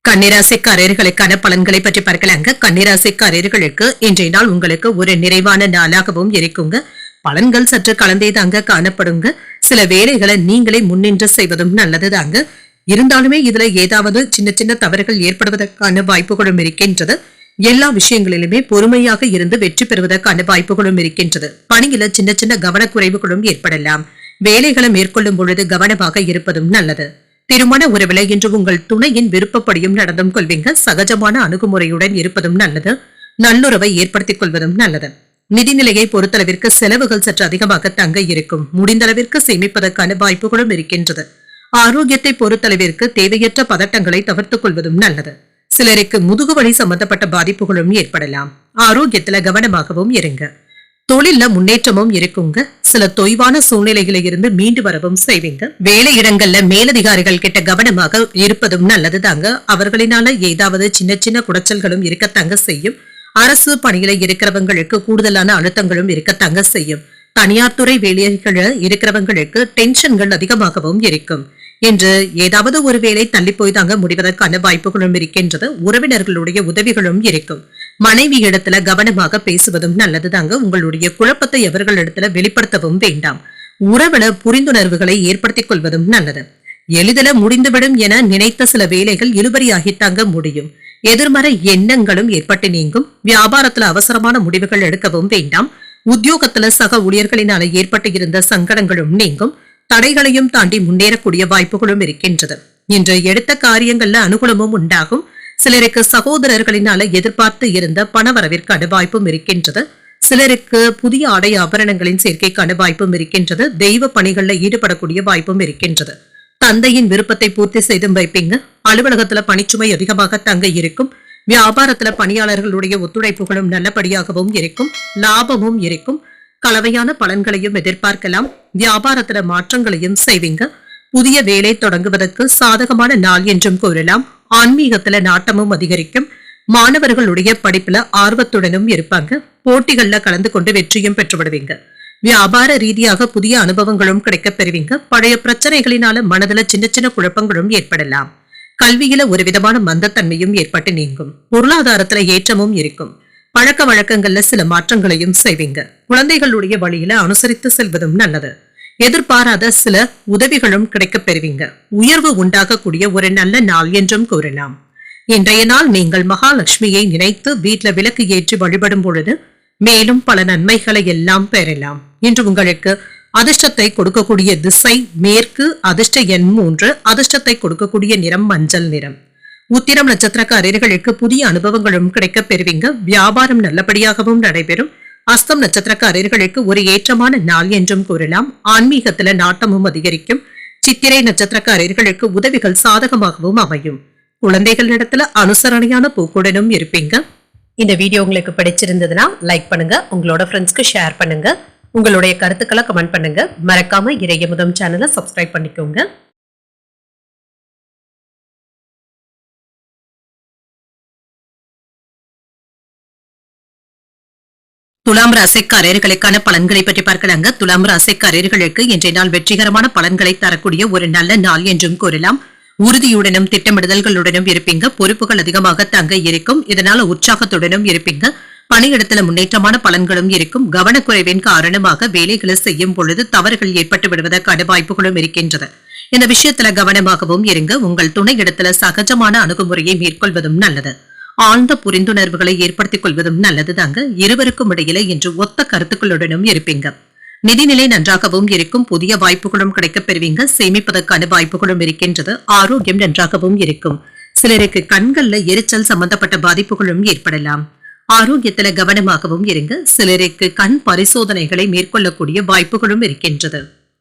கன்னிராசிக்காரர்களுக்கான பலன்களை பற்றி பார்க்கலாங்க. கன்னிராசிக்காரர்களுக்கு இன்றைய நாள் உங்களுக்கு ஒரு நிறைவான நாளாகவும் இருக்குங்க. பலன்கள் சற்று கலந்தேதாங்க காணப்படுங்க. சில வேலைகளை நீங்களே முன்னின்று செய்வதும் நல்லதுதாங்க. இருந்தாலுமே இதுல ஏதாவது சின்ன சின்ன தவறுகள் ஏற்படுவதற்கான வாய்ப்புகளும் இருக்கின்றது. எல்லா விஷயங்களிலுமே பொறுமையாக இருந்து வெற்றி பெறுவதற்கான வாய்ப்புகளும் இருக்கின்றது. பணியில சின்ன சின்ன கவனக்குறைவுகளும் ஏற்படலாம். வேலைகளை மேற்கொள்ளும் பொழுது கவனமாக இருப்பதும் நல்லது. திருமண உறவுல இன்று உங்கள் துணையின் விருப்பப்படியும் நடந்தும் கொள்வீங்க. சகஜமான அணுகுமுறையுடன் இருப்பதும் நல்லது. நல்லுறவை ஏற்படுத்திக் கொள்வதும் நல்லது. நிதிநிலையை பொறுத்தளவிற்கு செலவுகள் சற்று அதிகமாக தங்க இருக்கும். முடிந்தளவிற்கு சேமிப்பதற்கான வாய்ப்புகளும் இருக்கின்றது. ஆரோக்கியத்தை பொறுத்தளவிற்கு தேவையற்ற பதட்டங்களை தவிர்த்துக் கொள்வதும் நல்லது. சிலருக்கு முதுகுவலி சம்பந்தப்பட்ட பாதிப்புகளும் ஏற்படலாம். ஆரோக்கியத்துல கவனமாகவும் இருங்க. தொழில முன்னேற்றமும் இருக்குங்க. சில தொய்வான சூழ்நிலையில இருந்து மீண்டு வரவும் செய்வீங்க. வேலை இடங்கள்ல மேலதிகாரிகள் கிட்ட கவனமாக இருப்பதும் நல்லதுதாங்க. அவர்களினால ஏதாவது சின்ன சின்ன குடைச்சல்களும் இருக்கத்தாங்க செய்யும். அரசு பணியில இருக்கிறவங்களுக்கு கூடுதலான அழுத்தங்களும் இருக்கத்தாங்க செய்யும். தனியார் துறை வேலைகளை இருக்கிறவங்களுக்கு டென்ஷன்கள் அதிகமாகவும் இருக்கும். என்று ஏதாவது ஒரு வேலை தள்ளி போய் தாங்க முடிவதற்கான வாய்ப்புகளும் இருக்கின்றது. உறவினர்களுடைய உதவிகளும் இருக்கும். மனைவி இடத்துல கவனமாக பேசுவதும் நல்லதுதாங்க. உங்களுடைய குழப்பத்தை அவர்களிடத்துல வெளிப்படுத்தவும் வேண்டாம். உறவில புரிந்துணர்வுகளை ஏற்படுத்திக் கொள்வதும் நல்லது. எளிதில முடிந்துவிடும் என நினைத்த சில வேலைகள் இழுபறியாகி தங்க முடியும். எதிர்மறை எண்ணங்களும் ஏற்பட்டு நீங்கும். வியாபாரத்துல அவசரமான முடிவுகள் எடுக்கவும் வேண்டாம். உத்தியோகத்துல சக ஊழியர்களினால ஏற்பட்டு இருந்த சங்கடங்களும் நீங்கும். தடைகளையும் தாண்டி முன்னேறக்கூடிய வாய்ப்புகளும் இருக்கின்றது. இன்று எடுத்த காரியங்கள்ல அனுகூலமும் உண்டாகும். சிலருக்கு சகோதரர்களினால எதிர்பார்த்து இருந்த பணவரவிற்கான வாய்ப்பும் இருக்கின்றது. சிலருக்கு புதிய ஆடை ஆபரணங்களின் சேர்க்கைக்கான வாய்ப்பும் இருக்கின்றது. தெய்வ பணிகள்ல ஈடுபடக்கூடிய வாய்ப்பும் இருக்கின்றது. தந்தையின் விருப்பத்தை பூர்த்தி செய்து வைப்பீங்க. அலுவலகத்துல பணிச்சுமை அதிகமாக தங்க இருக்கும். வியாபாரத்துல பணியாளர்களுடைய ஒத்துழைப்புகளும் நல்லபடியாகவும் இருக்கும். லாபமும் இருக்கும். கலவையான பலன்களையும் எதிர்பார்க்கலாம். வியாபாரத்துல மாற்றங்களையும் செய்வீங்க. புதிய வேலை தொடங்குவதற்கு சாதகமான நாள் என்றும் கூறலாம். ஆன்மீகத்துல நாட்டமும் அதிகரிக்கும். மாணவர்களுடைய படிப்புல ஆர்வத்துடனும் இருப்பாங்க. போட்டிகள்ல கலந்து கொண்டு வெற்றியும் பெற்றுவிடுவீங்க. வியாபார ரீதியாக புதிய அனுபவங்களும் கிடைக்கப் பெறுவீங்க. பழைய பிரச்சனைகளினால மனதுல சின்ன சின்ன குழப்பங்களும் ஏற்படலாம். கல்வியில ஒரு விதமான மந்தத்தன்மையும் ஏற்பட்டு நீங்கும். பொருளாதாரத்துல ஏற்றமும் இருக்கும். பழக்க வழக்கங்கள்ல சில மாற்றங்களையும் செய்வீங்க. குழந்தைகளுடைய வழியில அனுசரித்து செல்வதும் நல்லது. எதிர்பாராத சில உதவிகளும் கிடைக்கப் பெறுவீங்க. உயர்வு உண்டாகக்கூடிய ஒரு நல்ல நாள் என்றும் கூறலாம். இன்றைய நாள் நீங்கள் மகாலட்சுமியை நினைத்து வீட்டுல விளக்கு ஏற்றி வழிபடும் பொழுது மேலும் பல நன்மைகளை எல்லாம் பெறலாம். இன்று உங்களுக்கு அதிர்ஷ்டத்தை கொடுக்கக்கூடிய திசை மேற்கு. அதிர்ஷ்ட எண் 3. அதிர்ஷ்டத்தை கொடுக்கக்கூடிய நிறம் மஞ்சள் நிறம். உத்திரம் நட்சத்திரக்காரர்களுக்கு புதிய அனுபவங்களும் கிடைக்கப் பெறுவீங்க. வியாபாரம் நல்லபடியாகவும் நடைபெறும். அஸ்தம் நட்சத்திரக்காரர்களுக்கு ஒரு ஏற்றமான நாள் என்றும் கூறலாம். ஆன்மீகத்துல நாட்டமும் அதிகரிக்கும். சித்திரை நட்சத்திரக்காரர்களுக்கு உதவிகள் சாதகமாகவும் அமையும். குழந்தைகளிடத்துல அனுசரணையான போக்குடனும் இருப்பீங்க. இந்த வீடியோ உங்களுக்கு பிடிச்சிருந்ததுன்னா லைக் பண்ணுங்க. உங்களோட ஃப்ரெண்ட்ஸ்க்கு ஷேர் பண்ணுங்க. உங்களுடைய கருத்துக்களை கமெண்ட் பண்ணுங்க. மறக்காம இறையமுதம் சேனலை சப்ஸ்கிரைப் பண்ணிக்கோங்க. துலாம் ராசிக்காரர்களுக்கான பலன்களை பற்றி பார்க்கலாங்க. துலாம் ராசிக்காரர்களுக்கு இன்றைய நாள் வெற்றிகரமான பலன்களை தரக்கூடிய ஒரு நல்ல நாள் என்றும் கூறலாம். உறுதியுடனும் திட்டமிடுதல்களுடனும் இருப்பீங்க. பொறுப்புகள் அதிகமாக தங்க இருக்கும். இதனால உற்சாகத்துடனும் இருப்பீங்க. பணியிடத்துல முன்னேற்றமான பலன்களும் இருக்கும். கவனக்குறைவின் காரணமாக வேலைகளை செய்யும் பொழுது தவறுகள் ஏற்பட்டு விடுவதற்கான வாய்ப்புகளும் இருக்கின்றது. இந்த விஷயத்துல கவனமாகவும் இருங்க. உங்கள் துணை இடத்துல சகஜமான அணுகுமுறையை மேற்கொள்வதும் நல்லது. ஆழ்ந்த புரிந்துணர்வுகளை ஏற்படுத்திக் கொள்வதும் நல்லது தாங்க. இருவருக்கும் இடையில இன்று ஒத்த கருத்துக்களுடனும் இருப்பீங்க. நிதிநிலை நன்றாகவும் இருக்கும். புதிய வாய்ப்புகளும் கிடைக்கப் பெறுவீங்க. சேமிப்பதற்கான வாய்ப்புகளும் இருக்கின்றது. ஆரோக்கியம் நன்றாகவும் இருக்கும். சிலருக்கு கண்கள்ல எரிச்சல் சம்பந்தப்பட்ட பாதிப்புகளும் ஏற்படலாம். ஆரோக்கியத்துல கவனமாகவும் இருங்க. சிலருக்கு கண் பரிசோதனைகளை மேற்கொள்ளக்கூடிய வாய்ப்புகளும் இருக்கின்றது.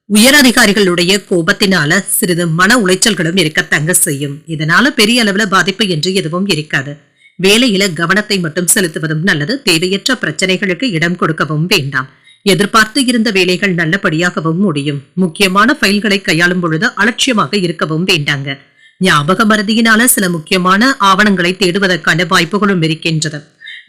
உயரதிகாரிகளுடைய கோபத்தினால சிறிது மன உளைச்சல்களும் இருக்கத்தங்க செய்யும். இதனால பெரிய அளவுல பாதிப்பு என்று எதுவும் இருக்காது. வேலையில கவனத்தை மட்டும் செலுத்துவதும் நல்லது. தேவையற்ற பிரச்சனைகளுக்கு இடம் கொடுக்கவும் வேண்டாம். எதிர்பார்த்து இருந்த வேலைகள் நல்லபடியாகவும் முடியும். முக்கியமான ஃபைல்களை கையாளும் பொழுது அலட்சியமாக இருக்கவும் வேண்டாங்க. ஞாபக மறதியினால சில முக்கியமான ஆவணங்களை தேடுவதற்கான வாய்ப்புகளும் இருக்கின்றது.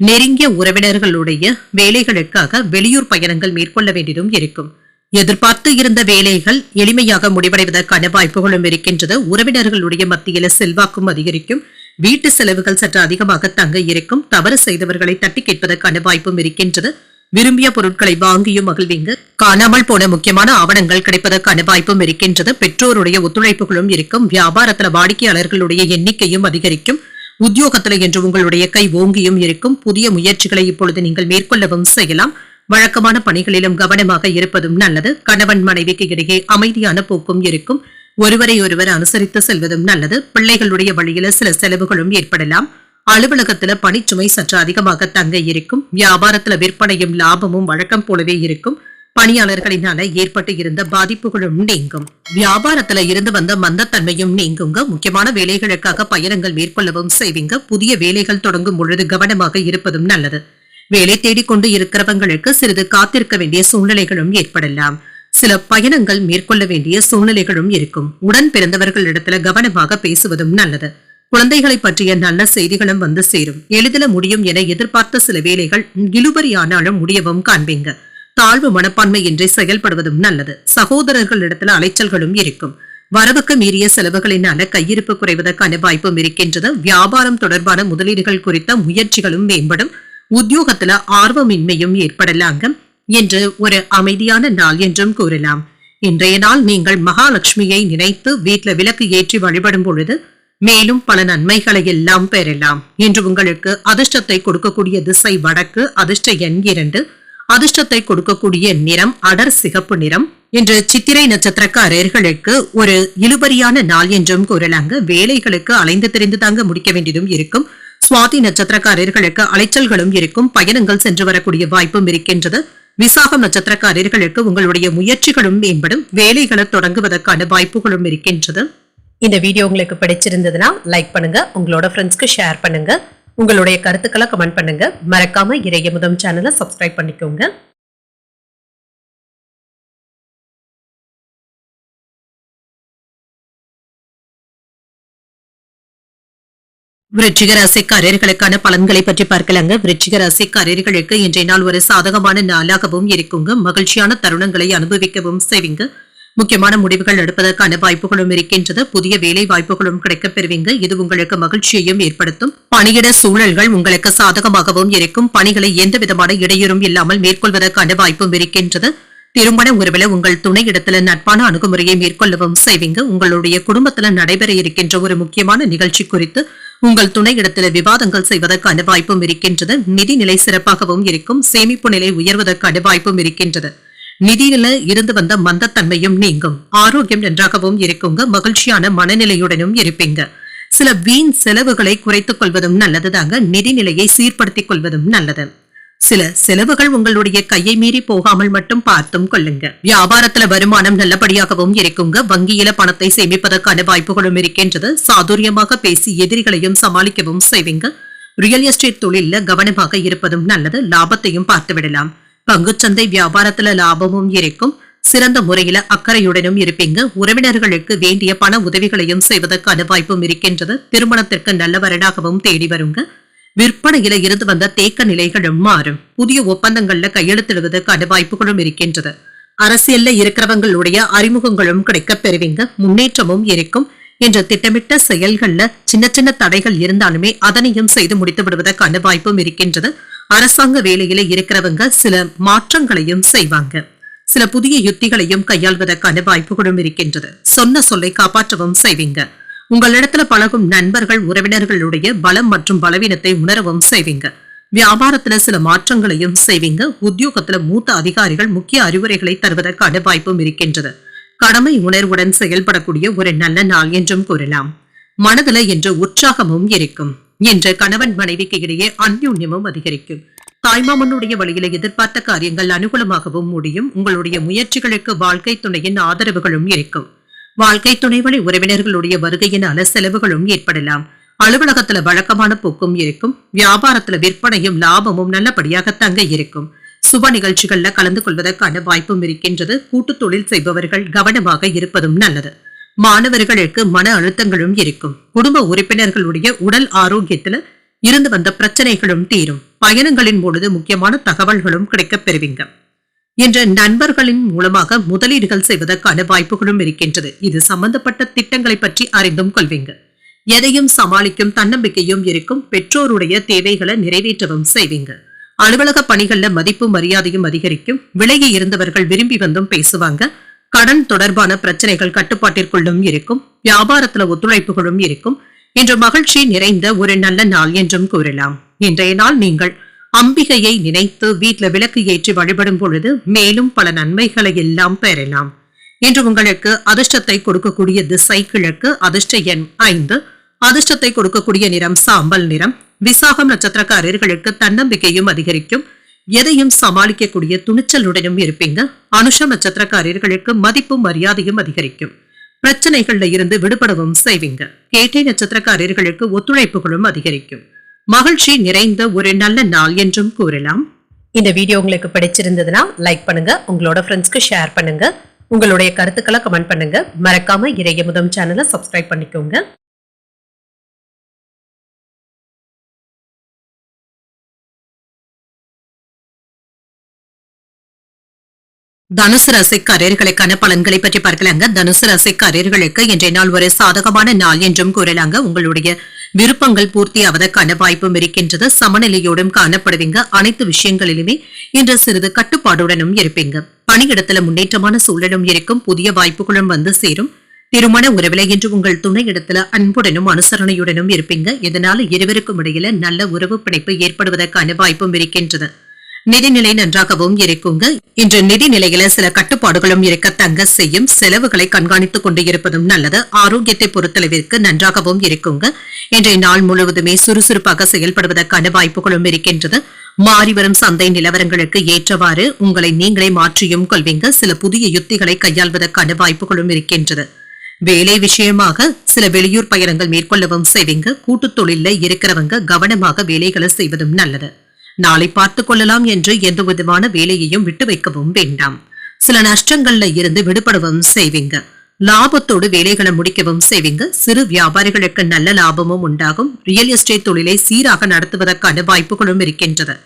நெருங்கிய உறவினர்களுடைய வேலைகளுக்காக வெளியூர் பயணங்கள் மேற்கொள்ள வேண்டியதும் இருக்கும். எதிர்பார்த்து இருந்த வேலைகள் எளிமையாக முடிவடைவதற்கான வாய்ப்புகளும் இருக்கின்றது. உறவினர்களுடைய மத்தியில செல்வாக்கும் அதிகரிக்கும். வீட்டு செலவுகள் சற்று அதிகமாக தங்க இருக்கும். தவறு செய்தவர்களை தட்டி கேட்பதற்கான வாய்ப்பும் இருக்கின்றது. விரும்பிய பொருட்களை வாங்கியும் மகிழ்வீங்க. காணாமல் போன முக்கியமான ஆவணங்கள் கிடைப்பதற்கான வாய்ப்பும் இருக்கின்றது. பெற்றோருடைய ஒத்துழைப்புகளும் இருக்கும். வியாபாரத்துல வாடிக்கையாளர்களுடைய எண்ணிக்கையும் அதிகரிக்கும். உத்தியோகத்துல என்று உங்களுடைய கை ஓங்கியும் இருக்கும். புதிய முயற்சிகளை இப்பொழுது நீங்கள் மேற்கொள்ளவும் செய்யலாம். வழக்கமான பணிகளிலும் கவனமாக இருப்பதும் நல்லது. கணவன் மனைவிக்கு இடையே அமைதியான போக்கும் இருக்கும். ஒருவரை ஒருவர் அனுசரித்து செல்வதும் நல்லது. பிள்ளைகளுடைய வழியில சில செலவுகளும் ஏற்படலாம். அலுவலகத்துல பணிச்சுமை சற்று அதிகமாக தங்க இருக்கும். வியாபாரத்துல விற்பனையும் லாபமும் வழக்கம் போலவே இருக்கும். பணியாளர்களினால ஏற்பட்டு இருந்த பாதிப்புகளும் நீங்கும். வியாபாரத்துல இருந்து வந்த மந்தத்தன்மையும் நீங்குங்க. முக்கியமான வேலைகளுக்காக பயணங்கள் மேற்கொள்ளவும் செய்வீங்க. புதிய வேலைகள் தொடங்கும் பொழுது கவனமாக இருப்பதும் நல்லது. வேலை தேடிக்கொண்டு இருக்கிறவங்களுக்கு சிறிது காத்திருக்க வேண்டிய சூழ்நிலைகளும் ஏற்படலாம். சில பயணங்கள் மேற்கொள்ள வேண்டிய சூழ்நிலைகளும் இருக்கும். உடன் பிறந்தவர்களிடத்துல கவனமாக பேசுவதும் நல்லது. குழந்தைகளை பற்றிய நல்ல செய்திகளும் வந்து சேரும். எளிதில முடியும் என எதிர்பார்த்த சில வேலைகள் இழுபறியானாலும் முடியவும் காண்பீங்க. தாழ்வு மனப்பான்மை இன்றி செயல்படுவதும் நல்லது. சகோதரர்களிடத்துல அலைச்சல்களும் இருக்கும். வரவுக்கு மீறிய செலவுகளினால கையிருப்பு குறைவதற்கான வாய்ப்பும் இருக்கின்றது. வியாபாரம் தொடர்பான முதலீடுகள் குறித்த முயற்சிகளும் மேம்படும். உத்தியோகத்துல ஆர்வமின்மையும் ஏற்படலாங்க என்று ஒரு அமைதியான நாள் என்றும் கூறலாம். இன்றைய நாள் நீங்கள் மகாலட்சுமியை நினைத்து வீட்ல விளக்கு ஏற்றி வழிபடும் பொழுது மேலும் பல நன்மைகளை எல்லாம் பெறலாம். இன்று உங்களுக்கு அதிர்ஷ்டத்தை கொடுக்கக்கூடிய திசை வடக்கு, அதிர்ஷ்ட எண் 2, அதிர்ஷ்டத்தை கொடுக்கக்கூடிய நிறம் அடர் சிகப்பு நிறம். இன்று சித்திரை நட்சத்திரக்காரர்களுக்கு ஒரு இழுபறியான நாள் என்றும் கூறலாங்க. வேலைகளுக்கு அலைந்து தெரிந்து தாங்க முடிக்க வேண்டியதும் இருக்கும். சுவாதி நட்சத்திரக்காரர்களுக்கு அலைச்சல்களும் இருக்கும். பயணங்கள் சென்று வரக்கூடிய வாய்ப்பும் இருக்கின்றது. விசாகம் நட்சத்திரக்காரர்களுக்கு உங்களுடைய முயற்சிகளும் மேம்படும். வேலைகளை தொடங்குவதற்கான வாய்ப்புகளும் இருக்கின்றது. இந்த வீடியோ உங்களுக்கு பிடிச்சிருந்ததுன்னா லைக் பண்ணுங்க, உங்களோட ஃப்ரெண்ட்ஸ்க்கு ஷேர் பண்ணுங்க, உங்களுடைய கருத்துக்களை கமெண்ட் பண்ணுங்க. மறக்காம இறையமுதம் சேனலை சப்ஸ்கிரைப் பண்ணிக்கோங்க. விருச்சிக ராசிக்காரர்களுக்கான பலன்களை பற்றி பார்க்கலாங்க. விருச்சிக ராசிக்காரர்களுக்கு இன்றைய நாள் ஒரு சாதகமான நாளாகவும் இருக்குங்க. மகிழ்ச்சியான தருணங்களை அனுபவிக்கவும் செய்வீங்க. முக்கியமான முடிவுகள் எடுப்பதற்கான வாய்ப்புகளும் இருக்கின்றது. புதிய வேலை வாய்ப்புகளும் கிடைக்கப் பெறுவீங்க. இது உங்களுக்கு மகிழ்ச்சியையும் ஏற்படுத்தும். பணியிட சூழல்கள் உங்களுக்கு சாதகமாகவும் இருக்கும். பணிகளை எந்த விதமான இடையூறும் இல்லாமல் மேற்கொள்வதற்கான வாய்ப்பும் இருக்கின்றது. திருமண உறவில உங்கள் துணை இடத்துல நட்பான அணுகுமுறையை மேற்கொள்ளவும் செய்வீங்க. உங்களுடைய குடும்பத்துல நடைபெற இருக்கின்ற ஒரு முக்கியமான நிகழ்ச்சி குறித்து உங்கள் துணை இடத்துல விவாதங்கள் செய்வதற்கான வாய்ப்பும் இருக்கின்றது. நிதிநிலை சிறப்பாகவும் இருக்கும். சேமிப்பு நிலை உயர்வதற்கான வாய்ப்பும் இருக்கின்றது. நிதியில இருந்து வந்த மந்தத்தன்மையும் நீங்கும். ஆரோக்கியம் நன்றாகவும் இருக்குங்க. மகிழ்ச்சியான மனநிலையுடனும் இருப்பீங்க. சில வீண் செலவுகளை குறைத்துக் கொள்வதும் நல்லதுதாங்க. நிதிநிலையை சீர்படுத்திக் கொள்வதும் நல்லது. சில செலவுகள் உங்களுடைய கையை மீறி போகாமல் மட்டும் பார்த்தும் கொள்ளுங்க. வியாபாரத்துல வருமானம் நல்லபடியாகவும் இருக்குங்க. வங்கியில பணத்தை சேமிப்பதற்கான வாய்ப்புகளும் இருக்கின்றது. சாதுரியமாக பேசி எதிரிகளையும் சமாளிக்கவும் செய்வீங்க. ரியல் எஸ்டேட் தொழில கவனமாக இருப்பதும் நல்லது. லாபத்தையும் பார்த்து விடலாம். பங்குச்சந்தை வியாபாரத்துல லாபமும் இருக்கும். சிறந்த முறையில அக்கறையுடனும் இருப்பீங்க. உறவினர்களுக்கு வேண்டிய பண உதவிகளையும் செய்வதற்கான வாய்ப்பும் இருக்கின்றது. திருமணத்திற்கு நல்ல வரனாகவும் தேடி வருங்க. விற்பனையில இருந்து வந்த தேக்க நிலைகளும் மாறும். புதிய ஒப்பந்தங்கள்ல கையெழுத்திடுவதற்கான வாய்ப்புகளும் இருக்கின்றது. அரசியல்ல இருக்கிறவங்களுடைய அறிமுகங்களும் கிடைக்கப் பெறுவீங்க. முன்னேற்றமும் இருக்கும். என்ற திட்டமிட்ட செயல்கள்ல சின்ன சின்ன தடைகள் இருந்தாலுமே அதனையும் செய்து முடித்து விடுவதற்கான வாய்ப்பும் இருக்கின்றது. அரசாங்க வேலையில இருக்கிறவங்க சில மாற்றங்களையும் செய்வாங்க. சில புதிய யுத்திகளையும் கையாள்வதற்கான வாய்ப்புகளும் இருக்கின்றது. சொன்ன சொல்லை காப்பாற்றவும் செய்வீங்க. உங்களிடத்துல பழகும் நண்பர்கள் உறவினர்களுடைய பலம் மற்றும் பலவீனத்தை உணரவும் செய்வீங்க. வியாபாரத்துல சில மாற்றங்களையும் செய்வீங்க. உத்தியோகத்துல மூத்த அதிகாரிகள் முக்கிய அறிவுரைகளை தருவதற்கான வாய்ப்பும் இருக்கின்றது. கடமை உணர்வுடன் செயல்படக்கூடிய ஒரு நல்ல நாள் என்றும் கூறலாம். மனதுல என்ற உற்சாகமும் இருக்கும். என்ற கணவன் மனைவிக்கு இடையே அந்யோன்யமும் அதிகரிக்கும். தாய்மாமனுடைய வழியில எதிர்பார்த்த காரியங்கள் அனுகூலமாகவும் முடியும். உங்களுடைய முயற்சிகளுக்கு வாழ்க்கை துணையின் ஆதரவுகளும் இருக்கும். வாழ்க்கை துணை வழி உறவினர்களுடைய வருகையினால செலவுகளும் ஏற்படலாம். அலுவலகத்துல வழக்கமான போக்கும் இருக்கும். வியாபாரத்துல விற்பனையும் லாபமும் நல்லபடியாக தங்க இருக்கும். சுப நிகழ்ச்சிகள்ல கலந்து கொள்வதற்கான வாய்ப்பும் இருக்கின்றது. கூட்டு தொழில் செய்பவர்கள் கவனமாக இருப்பதும் நல்லது. மாணவர்களுக்கு மன அழுத்தங்களும் இருக்கும். குடும்ப உறுப்பினர்களுடைய உடல் ஆரோக்கியத்துல இருந்து வந்த பிரச்சனைகளும் தீரும். பயணங்களின் பொழுது முக்கியமான தகவல்களும் கிடைக்கப் பெறுவீங்க. என்ற நண்பர்களின் மூலமாக முதலீடுகள் செய்வதற்கான வாய்ப்புகளும் இருக்கின்றது. இது சம்பந்தப்பட்ட திட்டங்களை பற்றி அறிந்தும் கொள்வீங்க. எதையும் சமாளிக்கும் தன்னம்பிக்கையும் இருக்கும். பெற்றோருடைய தேவைகளை நிறைவேற்றவும் செய்வீங்க. அலுவலக பணிகள்ல மதிப்பு மரியாதையும் அதிகரிக்கும். விலகி இருந்தவர்கள் விரும்பி வந்தும் பேசுவாங்க. கடன் தொடர்பான பிரச்சனைகள் கட்டுப்பாட்டிற்குள்ளும் இருக்கும். வியாபாரத்துல ஒத்துழைப்புகளும் இருக்கும். இன்று மகிழ்ச்சி நிறைந்த ஒரு நல்ல நாள் என்றும் கூறலாம். இன்றைய நாள் நீங்கள் அம்பிகையை நினைத்து வீட்ல விளக்கு ஏற்றி வழிபடும் பொழுது மேலும் பல நன்மைகளை எல்லாம் பெறலாம். இன்று உங்களுக்கு அதிர்ஷ்டத்தை கொடுக்கக்கூடிய திசை கிழக்கு, அதிர்ஷ்ட எண் 5, அதிர்ஷ்டத்தை கொடுக்கக்கூடிய நிறம் சாம்பல் நிறம். விசாகம் நட்சத்திரக்காரர்களுக்கு தன்னம்பிக்கையும் அதிகரிக்கும். எதையும் சமாளிக்கக்கூடிய துணிச்சலுடனும் இருப்பீங்க. அனுஷம் நட்சத்திரக்காரர்களுக்கு மதிப்பும் மரியாதையும் அதிகரிக்கும். பிரச்சனைகள்ல இருந்து விடுபடவும் செய்வீங்க. கேட்டை நட்சத்திரக்காரர்களுக்கு ஒத்துழைப்புகளும் அதிகரிக்கும். மகிழ்ச்சி நிறைந்த ஒரு நல்ல நாள் என்றும் கூறலாம். இந்த வீடியோ உங்களுக்கு பிடிச்சிருந்ததுன்னா லைக் பண்ணுங்க, உங்களோட ஃப்ரெண்ட்ஸ்க்கு ஷேர் பண்ணுங்க, உங்களுடைய கருத்துக்களை கமெண்ட் பண்ணுங்க. மறக்காம இறையமுதம் சேனலை சப்ஸ்கிரைப் பண்ணிக்கோங்க. தனுசு ராசிக்காரர்களுக்கான பலன்களை பற்றி பார்க்கலாங்க. தனுசு ராசிக்காரர்களுக்கு இன்றைய நாள் ஒரு சாதகமான நாள் என்றும் கூறலாங்க. உங்களுடைய விருப்பங்கள் பூர்த்தியாவதற்கான வாய்ப்பும் இருக்கின்றது. சமநிலையோடும் காணப்படுவீங்க. அனைத்து விஷயங்களிலுமே இன்று சிறிது கட்டுப்பாடுடனும் இருப்பீங்க. பணியிடத்துல முன்னேற்றமான சூழலும் இருக்கும். புதிய வாய்ப்புகளும் வந்து சேரும். திருமண உறவில இன்று உங்கள் துணை இடத்துல அன்புடனும் அனுசரணையுடனும் இருப்பீங்க. இதனால இருவருக்கும் இடையில நல்ல உறவு பிணைப்பு ஏற்படுவதற்கான வாய்ப்பும் இருக்கின்றது. நிதிநிலை நன்றாகவும் இருக்குங்க. இன்று நிதிநிலையில சில கட்டுப்பாடுகளும் இருக்க தங்க செய்யும். செலவுகளை கண்காணித்துக் கொண்டு இருப்பதும் நல்லது. ஆரோக்கியத்தை பொறுத்தளவிற்கு நன்றாகவும் இருக்குங்க. இன்றைய நாள் முழுவதுமே சுறுசுறுப்பாக செயல்படுவதற்கான வாய்ப்புகளும் இருக்கின்றது. மாறிவரும் சந்தை நிலவரங்களுக்கு ஏற்றவாறு உங்களை நீங்களே மாற்றியும் கொள்வீங்க. சில புதிய யுத்திகளை கையாள்வதற்கான வாய்ப்புகளும் இருக்கின்றது. வேலை விஷயமாக சில வெளியூர் பயணங்கள் மேற்கொள்ளவும் செய்வீங்க. கூட்டுத் தொழில இருக்கிறவங்க கவனமாக வேலைகளை செய்வதும் நல்லது. நாளை பார்த்துக் கொள்ளலாம் என்று எந்த விதமான வேலையையும் விட்டு வைக்கவும் வேண்டாம். சில நஷ்டங்கள்ல இருந்து விடுபடவும் செய்வீங்க. லாபத்தோடு வேலைகளை முடிக்கவும் செய்வீங்க. சிறு வியாபாரிகளுக்கு நல்ல லாபமும் உண்டாகும். ரியல் எஸ்டேட் தொழிலை சீராக நடத்துவதற்கான வாய்ப்புகளும் இருக்கின்றது.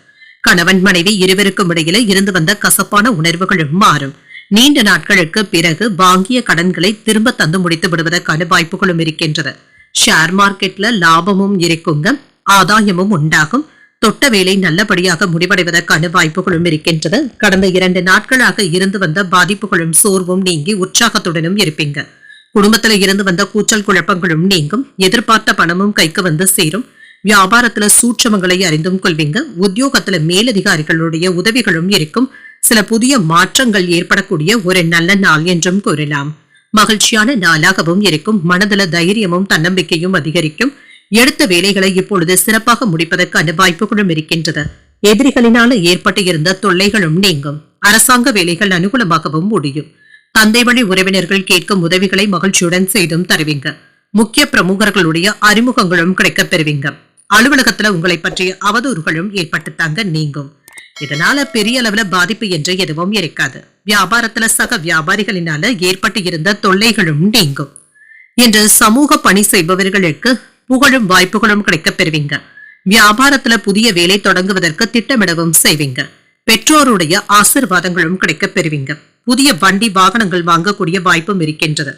கணவன் மனைவி இருவருக்கும் இடையில இருந்து வந்த கசப்பான உணர்வுகளும் மாறும். நீண்ட நாட்களுக்கு பிறகு வாங்கிய கடன்களை திரும்ப தந்து முடித்து விடுவதற்கான வாய்ப்புகளும் இருக்கின்றது. ஷேர் மார்க்கெட்ல லாபமும் இருக்குங்க. ஆதாயமும் உண்டாகும். தொட்ட வேலை நல்லபடியாக முடிவடைவதற்கான வாய்ப்புகளும் இருக்கின்றது. கடந்த 2 நாட்களாக இருந்து வந்த பாதிப்புகளும் சோர்வும் நீங்கி உற்சாகத்துடனும் இருப்பீங்க. குடும்பத்துல இருந்து வந்த கூச்சல் குழப்பங்களும் நீங்கும். எதிர்பார்த்த பணமும் கைக்கு வந்து சேரும். வியாபாரத்துல சூட்சமங்களை அறிந்தும் கொள்வீங்க. உத்தியோகத்துல மேலதிகாரிகளுடைய உதவிகளும் இருக்கும். சில புதிய மாற்றங்கள் ஏற்படக்கூடிய ஒரு நல்ல நாள் என்றும் கூறலாம். மகிழ்ச்சியான நாளாகவும் இருக்கும். மனதில தைரியமும் தன்னம்பிக்கையும் அதிகரிக்கும். எடுத்த வேலைகளை இப்பொழுது சிறப்பாக முடிப்பதற்கான வாய்ப்புகளும் இருக்கின்றது. எதிரிகளினால ஏற்பட்டு இருந்த தொல்லைகளும் நீங்கும். அரசாங்க வேலைகள் அனுகூலமாகவும் முடியும். தந்தை வழி உறவினர்கள் கேட்கும் உதவிகளை மகிழ்ச்சியுடன் செய்தும் தருவீங்க. முக்கிய பிரமுகர்களுடைய அறிமுகங்களும் கிடைக்கப் பெறுவீங்க. அலுவலகத்துல உங்களை பற்றிய அவதூறுகளும் ஏற்பட்டுத்தாங்க நீங்கும். இதனால பெரிய அளவுல பாதிப்பு என்று எதுவும் இருக்காது. வியாபாரத்துல சக வியாபாரிகளினால ஏற்பட்டு இருந்த தொல்லைகளும் நீங்கும். இன்று சமூக பணி செய்பவர்களுக்கு புகழும் வாய்ப்புகளும் கிடைக்கப் பெறுவீங்க. வியாபாரத்துல புதிய வேலை தொடங்குவதற்கு திட்டமிடவும் செய்வீங்க. பெற்றோருடைய ஆசிர்வாதங்களும் கிடைக்கப் பெறுவீங்க. புதிய வண்டி வாகனங்கள் வாங்கக்கூடிய வாய்ப்பும் இருக்கின்றது.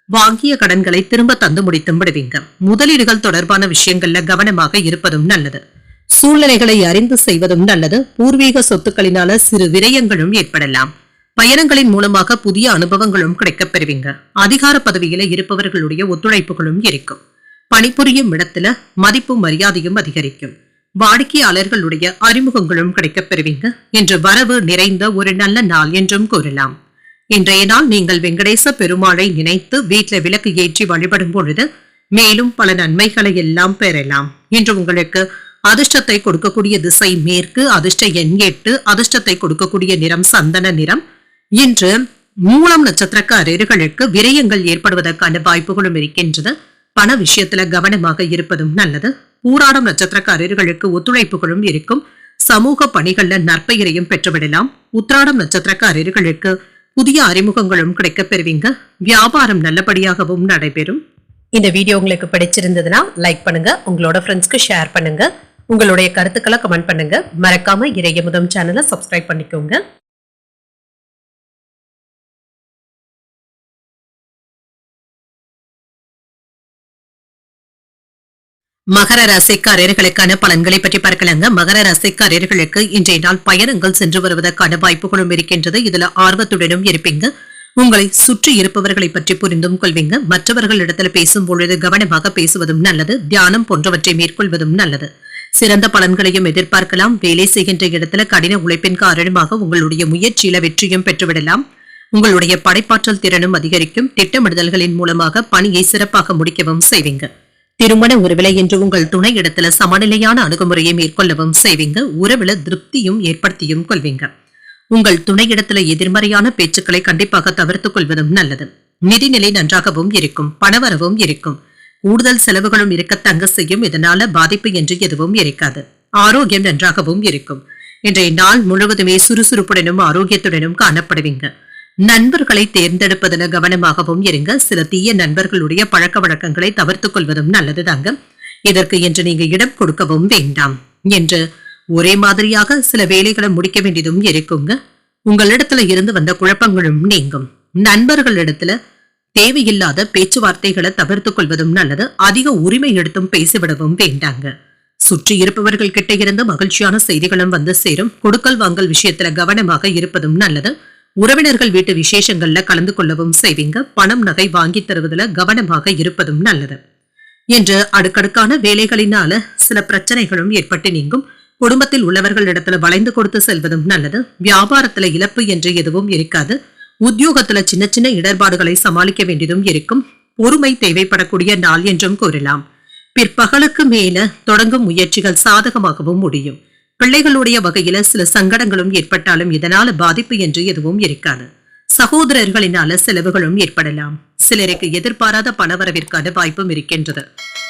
வாங்கிய கடன்களை திரும்ப தந்து முடித்தும் விடுவீங்க. முதலீடுகள் தொடர்பான விஷயங்கள்ல கவனமாக இருப்பதும் நல்லது. சூழ்நிலைகளை அறிந்து செய்வதும் நல்லது. பூர்வீக சொத்துக்களினால சிறு விரயங்களும் ஏற்படலாம். பயணங்களின் மூலமாக புதிய அனுபவங்களும் கிடைக்கப் பெறுவீங்க. அதிகார பதவியில இருப்பவர்களுடைய ஒத்துழைப்புகளும் இருக்கும். பணிபுரியும் இடத்துல மதிப்பும் மரியாதையும் அதிகரிக்கும். வாடிக்கையாளர்களுடைய அறிமுகங்களும் கிடைக்கப் பெறுவீங்க. இன்று வரவு நிறைந்த ஒரு நல்ல நாள் என்றும் கூறலாம். இன்றைய நாள் நீங்கள் வெங்கடேச பெருமாளை நினைத்து வீட்டுல விளக்கு ஏற்றி வழிபடும் பொழுது மேலும் பல நன்மைகளை எல்லாம் பெறலாம். இன்று உங்களுக்கு அதிர்ஷ்டத்தை கொடுக்கக்கூடிய திசை மேற்கு. அதிர்ஷ்ட எண் 8. அதிர்ஷ்டத்தை கொடுக்கக்கூடிய நிறம் சந்தன நிறம். இன்று மூலம் நட்சத்திரக்காரர்களுக்கு விரயங்கள் ஏற்படுவதற்கான வாய்ப்புகளும் இருக்கின்றது. பண விஷயத்துல கவனமாக இருப்பதும் நல்லது. பூராடம் நட்சத்திரக்காரர்களுக்கு ஒத்துழைப்புகளும் இருக்கும். சமூக பணிகள்ல நற்பெயரையும் பெற்றுவிடலாம். உத்திராடம் நட்சத்திரக்காரர்களுக்கு புதிய அறிமுகங்களும் கிடைக்கப் பெறுவீங்க. வியாபாரம் நல்லபடியாகவும் நடைபெறும். இந்த வீடியோ உங்களுக்கு பிடிச்சிருந்ததுன்னா லைக் பண்ணுங்க. உங்களோட ஃப்ரெண்ட்ஸ்க்கு ஷேர் பண்ணுங்க. உங்களுடைய கருத்துக்களை கமெண்ட் பண்ணுங்க. மறக்காம இறையமுதம் சேனலை சப்ஸ்கிரைப் பண்ணிக்கோங்க. மகர ராசிக்காரர்களுக்கான பலன்களை பற்றி பார்க்கலாங்க. மகர ராசிக்காரர்களுக்கு இன்றைய நாள் பயணங்கள் சென்று வருவதற்கான வாய்ப்புகளும் இருக்கின்றது. இதுல ஆர்வத்துடனும் இருப்பீங்க. உங்களை சுற்றி இருப்பவர்களை பற்றி புரிந்தும் கொள்வீங்க. மற்றவர்களிடத்துல பேசும் பொழுது கவனமாக பேசுவதும் நல்லது. தியானம் போன்றவற்றை மேற்கொள்வதும் நல்லது. சிறந்த பலன்களையும் எதிர்பார்க்கலாம். வேலை செய்கின்ற இடத்துல கடின உழைப்பின் காரணமாக உங்களுடைய முயற்சியில வெற்றியும் பெற்றுவிடலாம். உங்களுடைய படைப்பாற்றல் திறனும் அதிகரிக்கும். திட்டமிடுதல்களின் மூலமாக பணியை சிறப்பாக முடிக்கவும் செய்வீங்க. திருமண உறவில என்று உங்கள் துணை இடத்துல சமநிலையான அணுகுமுறையை மேற்கொள்ளவும் செய்வீங்க. உறவில திருப்தியும் ஏற்படுத்தியும் கொள்வீங்க. உங்கள் துணை இடத்துல எதிர்மறையான பேச்சுக்களை கண்டிப்பாக தவிர்த்துக் கொள்வதும் நல்லது. நிதிநிலை நன்றாகவும் இருக்கும். பணவரவும் இருக்கும். கூடுதல் செலவுகளும் இருக்க தங்க செய்யும். இதனால பாதிப்பு என்று எதுவும் இருக்காது. ஆரோக்கியம் நன்றாகவும் இருக்கும். இன்றைய நாள் முழுவதுமே சுறுசுறுப்புடனும் ஆரோக்கியத்துடனும் காணப்படுவீங்க. நண்பர்களை தேர்ந்தெடுப்பதில் கவனமாகவும் இருங்க. சில தீய நண்பர்களுடைய பழக்க வழக்கங்களை தவிர்த்துக் கொள்வதும் நல்லது தாங்க. இதற்கு என்று நீங்க இடம் கொடுக்கவும் வேண்டாம். என்று ஒரே மாதிரியாக சில வேலைகளை முடிக்க வேண்டியதும் இருக்குங்க. உங்களிடத்துல இருந்து வந்த குழப்பங்களும் நீங்கும். நண்பர்களிடத்துல தேவையில்லாத பேச்சுவார்த்தைகளை தவிர்த்துக் கொள்வதும் நல்லது. அதிக உரிமை எடுத்தும் பேசிவிடவும் வேண்டாங்க. சுற்றி இருப்பவர்கள் கிட்ட இருந்து மகிழ்ச்சியான செய்திகளும் வந்து சேரும். கொடுக்கல் வாங்கல் விஷயத்துல கவனமாக இருப்பதும் நல்லது. உறவினர்கள் வீட்டு விசேஷங்கள்ல கலந்து கொள்ளவும் செய்வீங்க. பணம் நகை வாங்கி தருவதில் கவனமாக இருப்பதும் நல்லது. என்று அடுக்கடுக்கான வேலைகளினால சில பிரச்சனைகளும் ஏற்பட்டு நீங்கும். குடும்பத்தில் உள்ளவர்களிடத்துல வளைந்து கொடுத்து செல்வதும் நல்லது. வியாபாரத்துல இழப்பு என்று எதுவும் இருக்காது. உத்தியோகத்துல சின்ன சின்ன இடர்பாடுகளை சமாளிக்க வேண்டியதும் இருக்கும். பொறுமை தேவைப்படக்கூடிய நாள் என்றும் கூறலாம். பிற்பகலுக்கு மேல தொடங்கும் முயற்சிகள் சாதகமாகவும் முடியும். பிள்ளைகளுடைய வகையில சில சங்கடங்களும் ஏற்பட்டாலும் இதனால பாதிப்பு என்று எதுவும் இருக்காது. சகோதரர்களினால செலவுகளும் ஏற்படலாம். சிலருக்கு எதிர்பாராத பணவரவிற்கான வாய்ப்பும் இருக்கின்றது.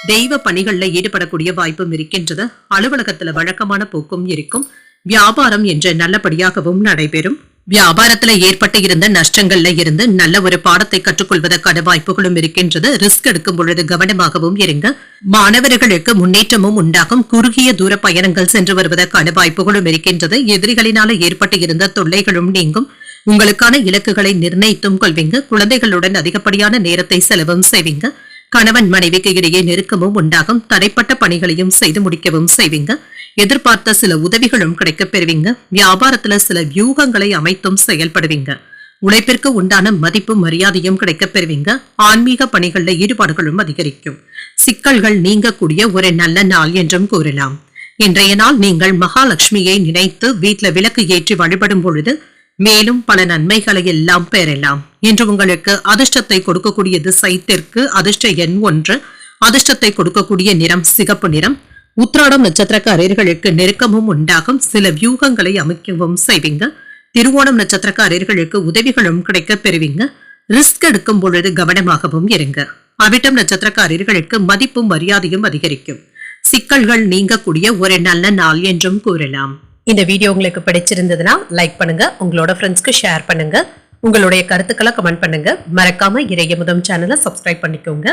தெய்வ பணிகள்ல ஈடுபடக்கூடிய வாய்ப்பும் இருக்கின்றது. அலுவலகத்துல வழக்கமான போக்கும் இருக்கும். வியாபாரம் என்று நல்லபடியாகவும் நடைபெறும். வியாபாரத்துல ஏற்பட்டு இருந்த நஷ்டங்கள்ல இருந்து நல்ல ஒரு பாடத்தை கற்றுக்கொள்வதற்கான வாய்ப்புகளும் இருக்கின்றது. ரிஸ்க் எடுக்கும் பொழுது கவனமாகவும் இருங்க. மாணவர்களுக்கு முன்னேற்றமும் உண்டாகும். குறுகிய தூர பயணங்கள் சென்று வருவதற்கான வாய்ப்புகளும் இருக்கின்றது. எதிரிகளினால ஏற்பட்டு இருந்த தொல்லைகளும் நீங்கும். உங்களுக்கான இலக்குகளை நிர்ணயித்தும் கொள்வீங்க. குழந்தைகளுடன் அதிகப்படியான நேரத்தை செலவும் செய்வீங்க. கணவன் மனைவிக்கு இடையே நெருக்கமும் உண்டாகும். தடைப்பட்ட பணிகளையும் செய்து முடிக்கவும் செய்வீங்க. எதிர்பார்த்த சில உதவிகளும் கிடைக்கப் பெறுவீங்க. வியாபாரத்துல சில வியூகங்களை அமைத்தும் செயல்படுவீங்க. உழைப்பிற்கு உண்டான மதிப்பும் மரியாதையும் கிடைக்கப் பெறுவீங்க. ஆன்மீக பணிகள்ல ஈடுபாடுகளும் அதிகரிக்கும். சிக்கல்கள் நீங்கக்கூடிய ஒரு நல்ல நாள் என்றும் கூறலாம். இன்றைய நாள் நீங்கள் மகாலட்சுமியை நினைத்து வீட்டுல விளக்கு ஏற்றி வழிபடும் பொழுது மேலும் பல நன்மைகளை எல்லாம் பெறலாம். இன்று உங்களுக்கு அதிர்ஷ்டத்தை கொடுக்கக்கூடிய திசை தெற்கு. அதிர்ஷ்ட எண் 1. அதிர்ஷ்டத்தை கொடுக்கக்கூடிய நிறம் சிகப்பு நிறம். உத்திராடம் நட்சத்திரக்காரர்களுக்கு நெருக்கமும் உண்டாகும். சில வியூகங்களை அமைக்கவும் செய்வீங்க. திருவோணம் நட்சத்திரக்காரர்களுக்கு உதவிகளும் கிடைக்க பெறுவீங்க. ரிஸ்க் எடுக்கும் பொழுது கவனமாகவும் இருங்க. அவிட்டம் நட்சத்திரக்காரர்களுக்கு மதிப்பும் மரியாதையும் அதிகரிக்கும். சிக்கல்கள் நீங்கக்கூடிய ஒரு நல்ல நாள் என்றும் கூறலாம். இந்த வீடியோ உங்களுக்கு பிடிச்சிருந்ததுன்னா லைக் பண்ணுங்க. உங்களோட ஃப்ரெண்ட்ஸ்க்கு ஷேர் பண்ணுங்க. உங்களுடைய கருத்துக்களை கமெண்ட் பண்ணுங்க. மறக்காம இறையமுதம் சேனலை சப்ஸ்கிரைப் பண்ணிக்கோங்க.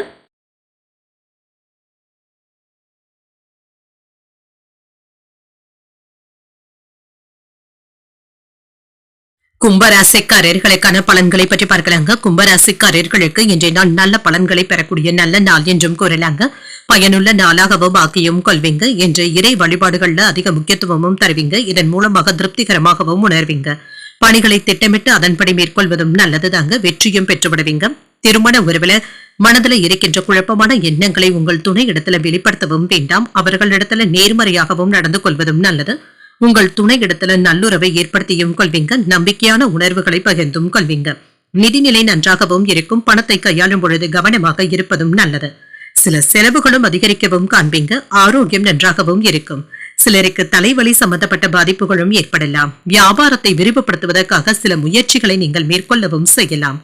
கும்பராசிக்காரர்களுக்கான பலன்களை பற்றி பார்க்கலாங்க. கும்பராசிக்காரர்களுக்கு இன்றைய நாள் நல்ல பலன்களை பெறக்கூடிய நல்ல நாள் என்றும் கூறலாங்க. பயனுள்ள நாளாகவும் ஆக்கியும் கொள்வீங்க. என்று இறை வழிபாடுகள்ல அதிக முக்கியத்துவமும் தருவீங்க. இதன் மூலமாக திருப்திகரமாகவும் உணர்வீங்க. பணிகளை திட்டமிட்டு அதன்படி மேற்கொள்வதும் நல்லதுதாங்க. வெற்றியும் பெற்றுவிடுவீங்க. திருமண உறவுல மனதில் இருக்கின்ற குழப்பமான எண்ணங்களை உங்கள் துணை இடத்துல வெளிப்படுத்தவும் வேண்டாம். அவர்களிடத்துல நேர்மறையாகவும் நடந்து கொள்வதும் நல்லது. உங்கள் துணை இடத்துல நல்லுறவை ஏற்படுத்தியும் கொள்வீங்க. நம்பிக்கையான உணர்வுகளை பகிர்ந்தும் கொள்வீங்க. நிதிநிலை நன்றாகவும் இருக்கும். பணத்தை கையாளும் பொழுது கவனமாக இருப்பதும் நல்லது. சில செலவுகளும் அதிகரிக்கவும் காண்பீங்க. ஆரோக்கியம் நன்றாகவும் இருக்கும். சிலருக்கு தலைவலி சம்பந்தப்பட்ட பாதிப்புகளும் ஏற்படலாம். வியாபாரத்தை விரிவுபடுத்துவதற்காக சில முயற்சிகளை நீங்கள் மேற்கொள்ளவும் செய்யலாம்.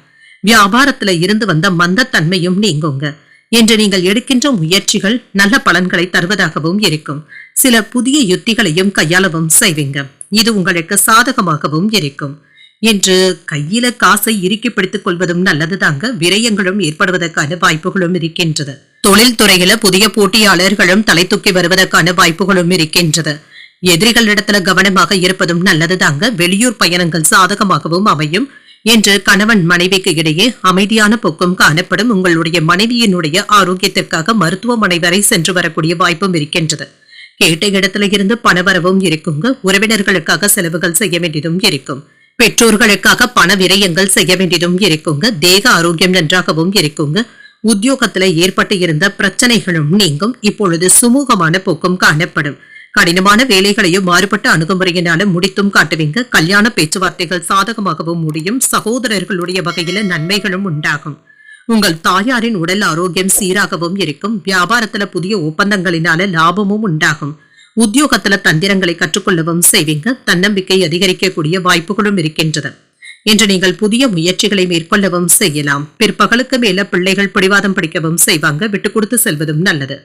வியாபாரத்துல இருந்து வந்த மந்தத்தன்மையும் நீங்குங்க. என்று நீங்கள் எடுக்கின்ற முயற்சிகள் நல்ல பலன்களை தருவதாகவும் இருக்கும். சில புதிய யுத்திகளையும் கையாளவும் செய்வீங்க. இது உங்களுக்கு சாதகமாகவும் இருக்கும். என்று கையில காசை இறுக்கி பிடித்துக் கொள்வதும் நல்லதுதாங்க. விரயங்களும் ஏற்படுவதற்கான வாய்ப்புகளும் இருக்கின்றது. தொழில் துறையில புதிய போட்டியாளர்களும் தலை தூக்கி வருவதற்கான வாய்ப்புகளும் இருக்கின்றது. எதிரிகளிடத்துல கவனமாக இருப்பதும் நல்லதுதாங்க. வெளியூர் பயணங்கள் சாதகமாகவும் அமையும். என்று கணவன் மனைவிக்கு இடையே அமைதியான போக்கும் காணப்படும். உங்களுடைய மனைவியினுடைய ஆரோக்கியத்திற்காக மருத்துவமனை வரை சென்று வரக்கூடிய வாய்ப்பும் இருக்கின்றது. கேட்ட இடத்துல இருந்து பணவரவும் இருக்குங்க. உறவினர்களுக்காக செலவுகள் செய்ய வேண்டியதும் இருக்கும். பெற்றோர்களுக்காக பண விரயங்கள் செய்ய வேண்டியதும் இருக்குங்க. தேக ஆரோக்கியம் நன்றாகவும் இருக்குங்க. உத்தியோகத்துல ஏற்பட்டு இருந்த பிரச்சனைகளும் நீங்கும். இப்பொழுது சுமூகமான போக்கும் காணப்படும். கடினமான வேலைகளையும் மாறுபட்ட அணுகுமுறையினால முடித்தும் காட்டுவீங்க. கல்யாண பேச்சுவார்த்தைகள் சாதகமாகவும் முடியும். சகோதரர்களுடைய வகையில நன்மைகளும் உண்டாகும். உங்கள் தாயாரின் உடல் ஆரோக்கியம் சீராகவும் இருக்கும். வியாபாரத்துல புதிய ஒப்பந்தங்களினால லாபமும் உண்டாகும். உத்தியோகத்துல தந்திரங்களை கற்றுக்கொள்ளவும் செய்வீங்க. தன்னம்பிக்கை அதிகரிக்கக்கூடிய வாய்ப்புகளும் இருக்கின்றது. இன்று நீங்கள் புதிய முயற்சிகளை மேற்கொள்ளவும் செய்யலாம். பிற்பகலுக்கு மேல பிள்ளைகள் பிடிவாதம் பிடிக்கவும் செய்வாங்க. விட்டு கொடுத்து செல்வதும் நல்லது.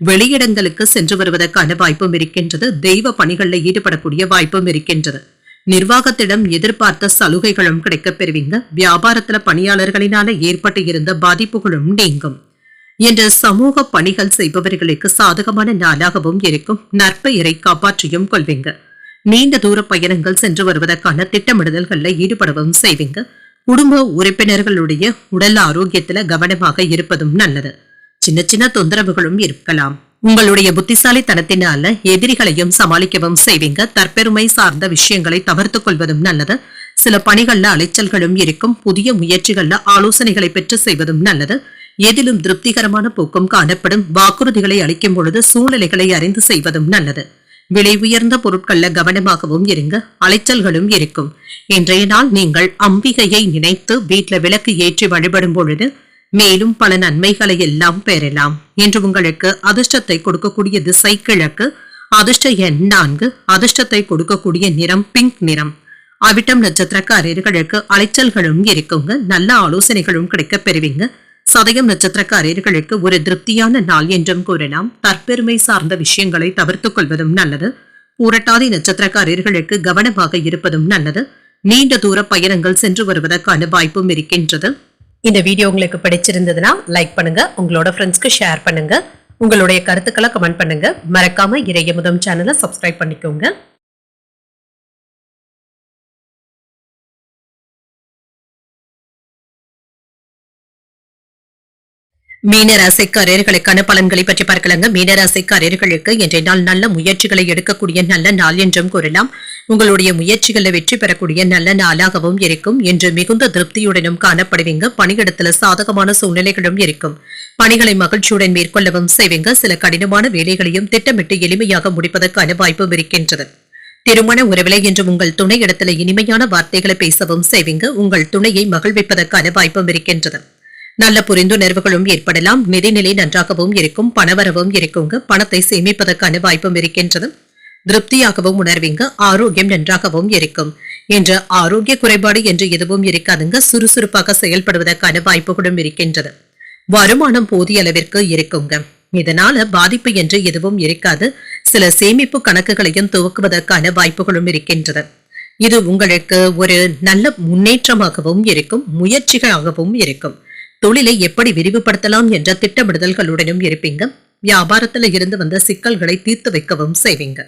வெளியிடங்களுக்கு சென்று வருவதற்கான வாய்ப்பும் இருக்கின்றது. தெய்வ பணிகளில் ஈடுபடக்கூடிய வாய்ப்பும் இருக்கின்றது. நிர்வாகத்திடம் எதிர்பார்த்த சலுகைகளும் கிடைக்கப் பெறுவீங்க. வியாபாரத்துல பணியாளர்களினால ஏற்பட்டு இருந்த பாதிப்புகளும் நீங்கும். என்று சமூக பணிகள் செய்பவர்களுக்கு சாதகமான நாளாகவும் இருக்கும். நற்பெயரை காப்பாற்றியும் கொள்வீங்க. நீண்ட தூர பயணங்கள் சென்று வருவதற்கான திட்டமிடுதல்கள்ல ஈடுபடவும் செய்வீங்க. குடும்ப உறுப்பினர்களுடைய உடல் ஆரோக்கியத்துல கவனமாக இருப்பதும் நல்லது. சின்ன சின்ன தொந்தரவுகளும் இருக்கலாம். உங்களுடைய புத்திசாலித்தனத்தினால எதிரிகளையும் சமாளிக்கவும் செய்வீங்க. தற்பெருமை சார்ந்த விஷயங்களை தவிர்த்துக் கொள்வதும் நல்லது. சில பணிகள்ல அலைச்சல்களும் இருக்கும். புதிய முயற்சிகள்ல ஆலோசனைகளை பெற்று செய்வதும் நல்லது. எதிலும் திருப்திகரமான போக்கும் காணப்படும். வாக்குறுதிகளை அளிக்கும் பொழுது சூழ்நிலைகளை அறிந்து செய்வதும் நல்லது. விலை உயர்ந்த பொருட்கள்ல கவனமாகவும் இருங்க. அலைச்சல்களும் இருக்கும். இன்றைய நாள் நீங்கள் அம்பிகையை நினைத்து வீட்டுல விளக்கு ஏற்றி வழிபடும் பொழுது மேலும் பல நன்மைகளை எல்லாம் பெறலாம். இன்று உங்களுக்கு அதிர்ஷ்டத்தை கொடுக்கக்கூடிய திசை கிழக்கு. அதிர்ஷ்ட எண் 4. அதிர்ஷ்டத்தை கொடுக்கக்கூடிய நிறம் பிங்க் நிறம். அவிட்டம் நட்சத்திரக்காரர்களுக்கு அலைச்சல்களும் இருக்குங்க. நல்ல ஆலோசனைகளும் கிடைக்க பெறுவீங்க. சதயம் நட்சத்திரக்காரர்களுக்கு ஒரு திருப்தியான நாள் என்றும் கூறலாம். தற்பெருமை சார்ந்த விஷயங்களை தவிர்த்துக் கொள்வதும் நல்லது. பூரட்டாதி நட்சத்திரக்காரர்களுக்கு கவனமாக இருப்பதும் நல்லது. நீண்ட தூர பயணங்கள் சென்று வருவதற்கான வாய்ப்பும் இருக்கின்றது. இந்த வீடியோ உங்களுக்கு பிடிச்சிருந்ததுன்னா லைக் பண்ணுங்க, உங்களோட ஃப்ரெண்ட்ஸ்க்கு ஷேர் பண்ணுங்க, உங்களுடைய கருத்துக்களை கமெண்ட் பண்ணுங்க. மறக்காம இறையமுதம் சேனலை சப்ஸ்கிரைப் பண்ணிக்கோங்க. மீனராசிக்காரர்களுக்கான பலன்களை பற்றி பார்க்கலாங்க. மீனராசிக்காரர்களுக்கு இன்றைய நாள் நல்ல முயற்சிகளை எடுக்கக்கூடிய நல்ல நாள் என்றும் கூறலாம். உங்களுடைய முயற்சிகளில் வெற்றி பெறக்கூடிய நல்ல நாளாகவும் இருக்கும். என்று மிகுந்த திருப்தியுடனும் காணப்படுவீங்க. பணியிடத்துல சாதகமான சூழ்நிலைகளும் இருக்கும். பணிகளை மகிழ்ச்சியுடன் மேற்கொள்ளவும் செய்வீங்க. சில கடினமான வேலைகளையும் திட்டமிட்டு எளிமையாக முடிப்பதற்கான வாய்ப்பும் இருக்கின்றது. திருமண உறவிலை என்று உங்கள் துணை இடத்துல இனிமையான வார்த்தைகளை பேசவும் செய்வீங்க. உங்கள் துணையை மகிழ்விப்பதற்கான வாய்ப்பும் இருக்கின்றது. நல்ல புரிந்துணர்வுகளும் ஏற்படலாம். நிதிநிலை நன்றாகவும் இருக்கும். பணவரவும் இருக்குங்க. பணத்தை சேமிப்பதற்கான வாய்ப்பும் இருக்கின்றது. திருப்தியாகவும் உணர்வீங்க. ஆரோக்கியம் நன்றாகவும் இருக்கும். என்ற ஆரோக்கிய குறைபாடு என்று எதுவும் இருக்காதுங்க. சுறுசுறுப்பாக செயல்படுவதற்கான வாய்ப்புகளும் இருக்கின்றது. வருமானம் போதிய அளவிற்கு இருக்குங்க. இதனால பாதிப்பு என்று எதுவும் இருக்காது. சில சேமிப்பு கணக்குகளையும் துவக்குவதற்கான வாய்ப்புகளும் இருக்கின்றது. இது உங்களுக்கு ஒரு நல்ல முன்னேற்றமாகவும் இருக்கும். முயற்சிகளாகவும் இருக்கும். தொழிலை எப்படி விரிவுபடுத்தலாம் என்ற திட்டமிடுதல்களுடனும் இருப்பீங்க. வியாபாரத்துல இருந்து வந்த சிக்கல்களை தீர்த்து வைக்கவும் செய்வீங்க.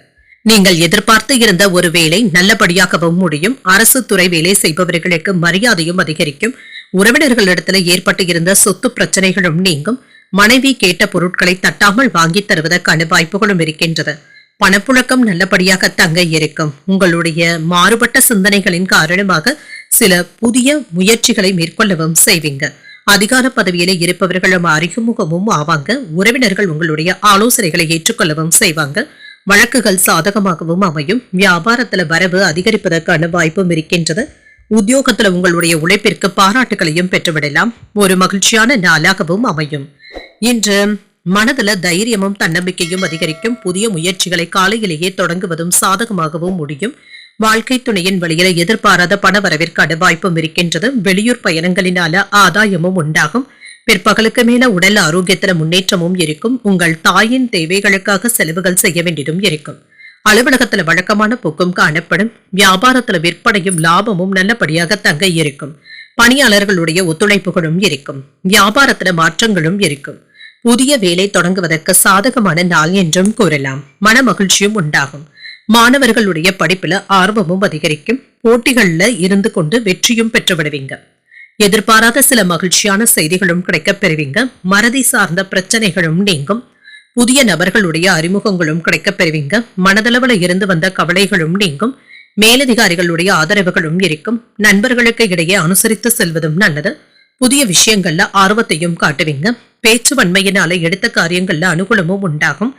நீங்கள் எதிர்பார்த்து இருந்த ஒரு வேலை நல்லபடியாகவும் முடியும். அரசு துறை வேலை செய்பவர்களுக்கு மரியாதையும் அதிகரிக்கும். உறவினர்களிடத்துல ஏற்பட்டு இருந்த சொத்து பிரச்சனைகளும் நீங்கும். மனைவி கேட்ட பொருட்களை தட்டாமல் வாங்கி தருவதற்கான வாய்ப்புகளும் இருக்கின்றது. பணப்புழக்கம் நல்லபடியாக தங்க இருக்கும். உங்களுடைய மாறுபட்ட சிந்தனைகளின் காரணமாக சில புதிய முயற்சிகளை மேற்கொள்ளவும் செய்வீங்க. அதிகார பதவியில இருப்பவர்களும் அறிமுகமும் ஆவாங்க. உறவினர்கள் உங்களுடைய ஆலோசனைகளை ஏற்றுக்கொள்ளவும் செய்வாங்க. வழக்குகள் சாதகமாகவும் அமையும். வியாபாரத்துல வரவு அதிகரிப்பதற்கான வாய்ப்பும் இருக்கின்றது. உத்தியோகத்துல உங்களுடைய உழைப்பிற்கு பாராட்டுகளையும் பெற்றுவிடலாம். ஒரு மகிழ்ச்சியான நாளாகவும் அமையும். இன்று மனதுல தைரியமும் தன்னம்பிக்கையும் அதிகரிக்கும். புதிய முயற்சிகளை காலையிலேயே தொடங்குவதும் சாதகமாகவும் முடியும். வாழ்க்கை துணையின் வழியில எதிர்பாராத பண வரவிற்கான வாய்ப்பும் இருக்கின்றது. வெளியூர் பயணங்களினால ஆதாயமும் உண்டாகும். பிற்பகலுக்கு மேல உடல் ஆரோக்கியத்துல முன்னேற்றமும் இருக்கும். உங்கள் தாயின் தேவைகளுக்காக செலவுகள் செய்ய வேண்டியதும் இருக்கும். அலுவலகத்துல வழக்கமான போக்கும் காணப்படும். வியாபாரத்துல விற்பனையும் லாபமும் நல்லபடியாக தங்க இருக்கும். பணியாளர்களுடைய ஒத்துழைப்புகளும் இருக்கும். வியாபாரத்துல மாற்றங்களும் இருக்கும். புதிய வேலை தொடங்குவதற்கு சாதகமான நாள் என்றும் கூறலாம். மன மகிழ்ச்சியும் உண்டாகும். மாணவர்களுடைய படிப்புல ஆர்வமும் அதிகரிக்கும். போட்டிகள்ல இருந்து கொண்டு வெற்றியும் பெற்றுவிடுவீங்க. எதிர்பாராத சில மகிழ்ச்சியான செய்திகளும் கிடைக்கப் பெறுவீங்க. மறதி சார்ந்த பிரச்சனைகளும் நீங்கும். புதிய நபர்களுடைய அறிமுகங்களும் கிடைக்கப் பெறுவீங்க. மனதளவுல இருந்து வந்த கவலைகளும் நீங்கும். மேலதிகாரிகளுடைய ஆதரவுகளும் இருக்கும். நண்பர்களுக்கு இடையே அனுசரித்து செல்வதும் நல்லது. புதிய விஷயங்கள்ல ஆர்வத்தையும் காட்டுவீங்க. பேச்சு வன்மையினால எடுத்த காரியங்கள்ல அனுகூலமும் உண்டாகும்.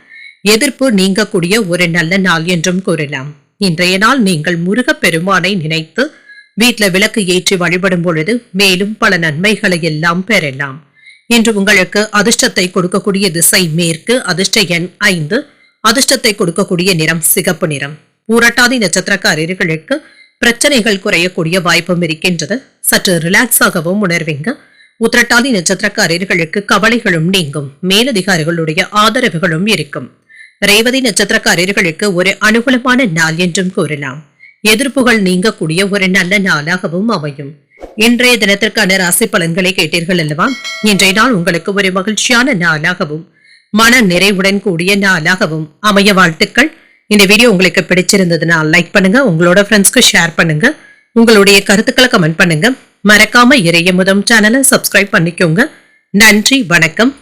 எதிர்ப்பு நீங்கக்கூடிய ஒரு நல்ல நாள் என்றும் கூறலாம். இன்றைய நாள் நீங்கள் முருகப் பெருமானை நினைத்து வீட்டுல விளக்கு ஏற்றி வழிபடும் பொழுது மேலும் பல நன்மைகளை எல்லாம் பெறலாம். இன்று உங்களுக்கு அதிர்ஷ்டத்தை கொடுக்கக்கூடிய திசை மேற்கு. அதிர்ஷ்ட எண் 5. அதிர்ஷ்டத்தை கொடுக்கக்கூடிய நிறம் சிகப்பு நிறம். பூரட்டாதி நட்சத்திரக்காரர்களுக்கு பிரச்சனைகள் குறையக்கூடிய வாய்ப்பும் இருக்கின்றது. சற்று ரிலாக்ஸாகவும் உணர்வீங்க. உத்திரட்டாதி நட்சத்திரக்காரர்களுக்கு கவலைகளும் நீங்கும். மேலதிகாரிகளுடைய ஆதரவுகளும் இருக்கும். ரேவதி நட்சத்திரக்காரர்களுக்கு ஒரு அனுகூலமான நாள் என்றும் கூறலாம். எதிர்ப்புகள் நீங்கக்கூடிய ஒரு நல்ல நாளாகவும் அமையும். இன்றைய தினத்திற்கான ராசி பலன்களை கேட்டீர்கள் அல்லவா? இன்றைய நாள் உங்களுக்கு ஒரு மகிழ்ச்சியான நாளாகவும் மன நிறைவுடன் கூடிய நாளாகவும் அமைய வாழ்த்துக்கள். இந்த வீடியோ உங்களுக்கு பிடிச்சிருந்ததுன்னா லைக் பண்ணுங்க, உங்களோட ஃப்ரெண்ட்ஸ்க்கு ஷேர் பண்ணுங்க, உங்களுடைய கருத்துக்களை கமெண்ட் பண்ணுங்க. மறக்காம இறையமுதம் சேனலை சப்ஸ்கிரைப் பண்ணிக்கோங்க. நன்றி, வணக்கம்.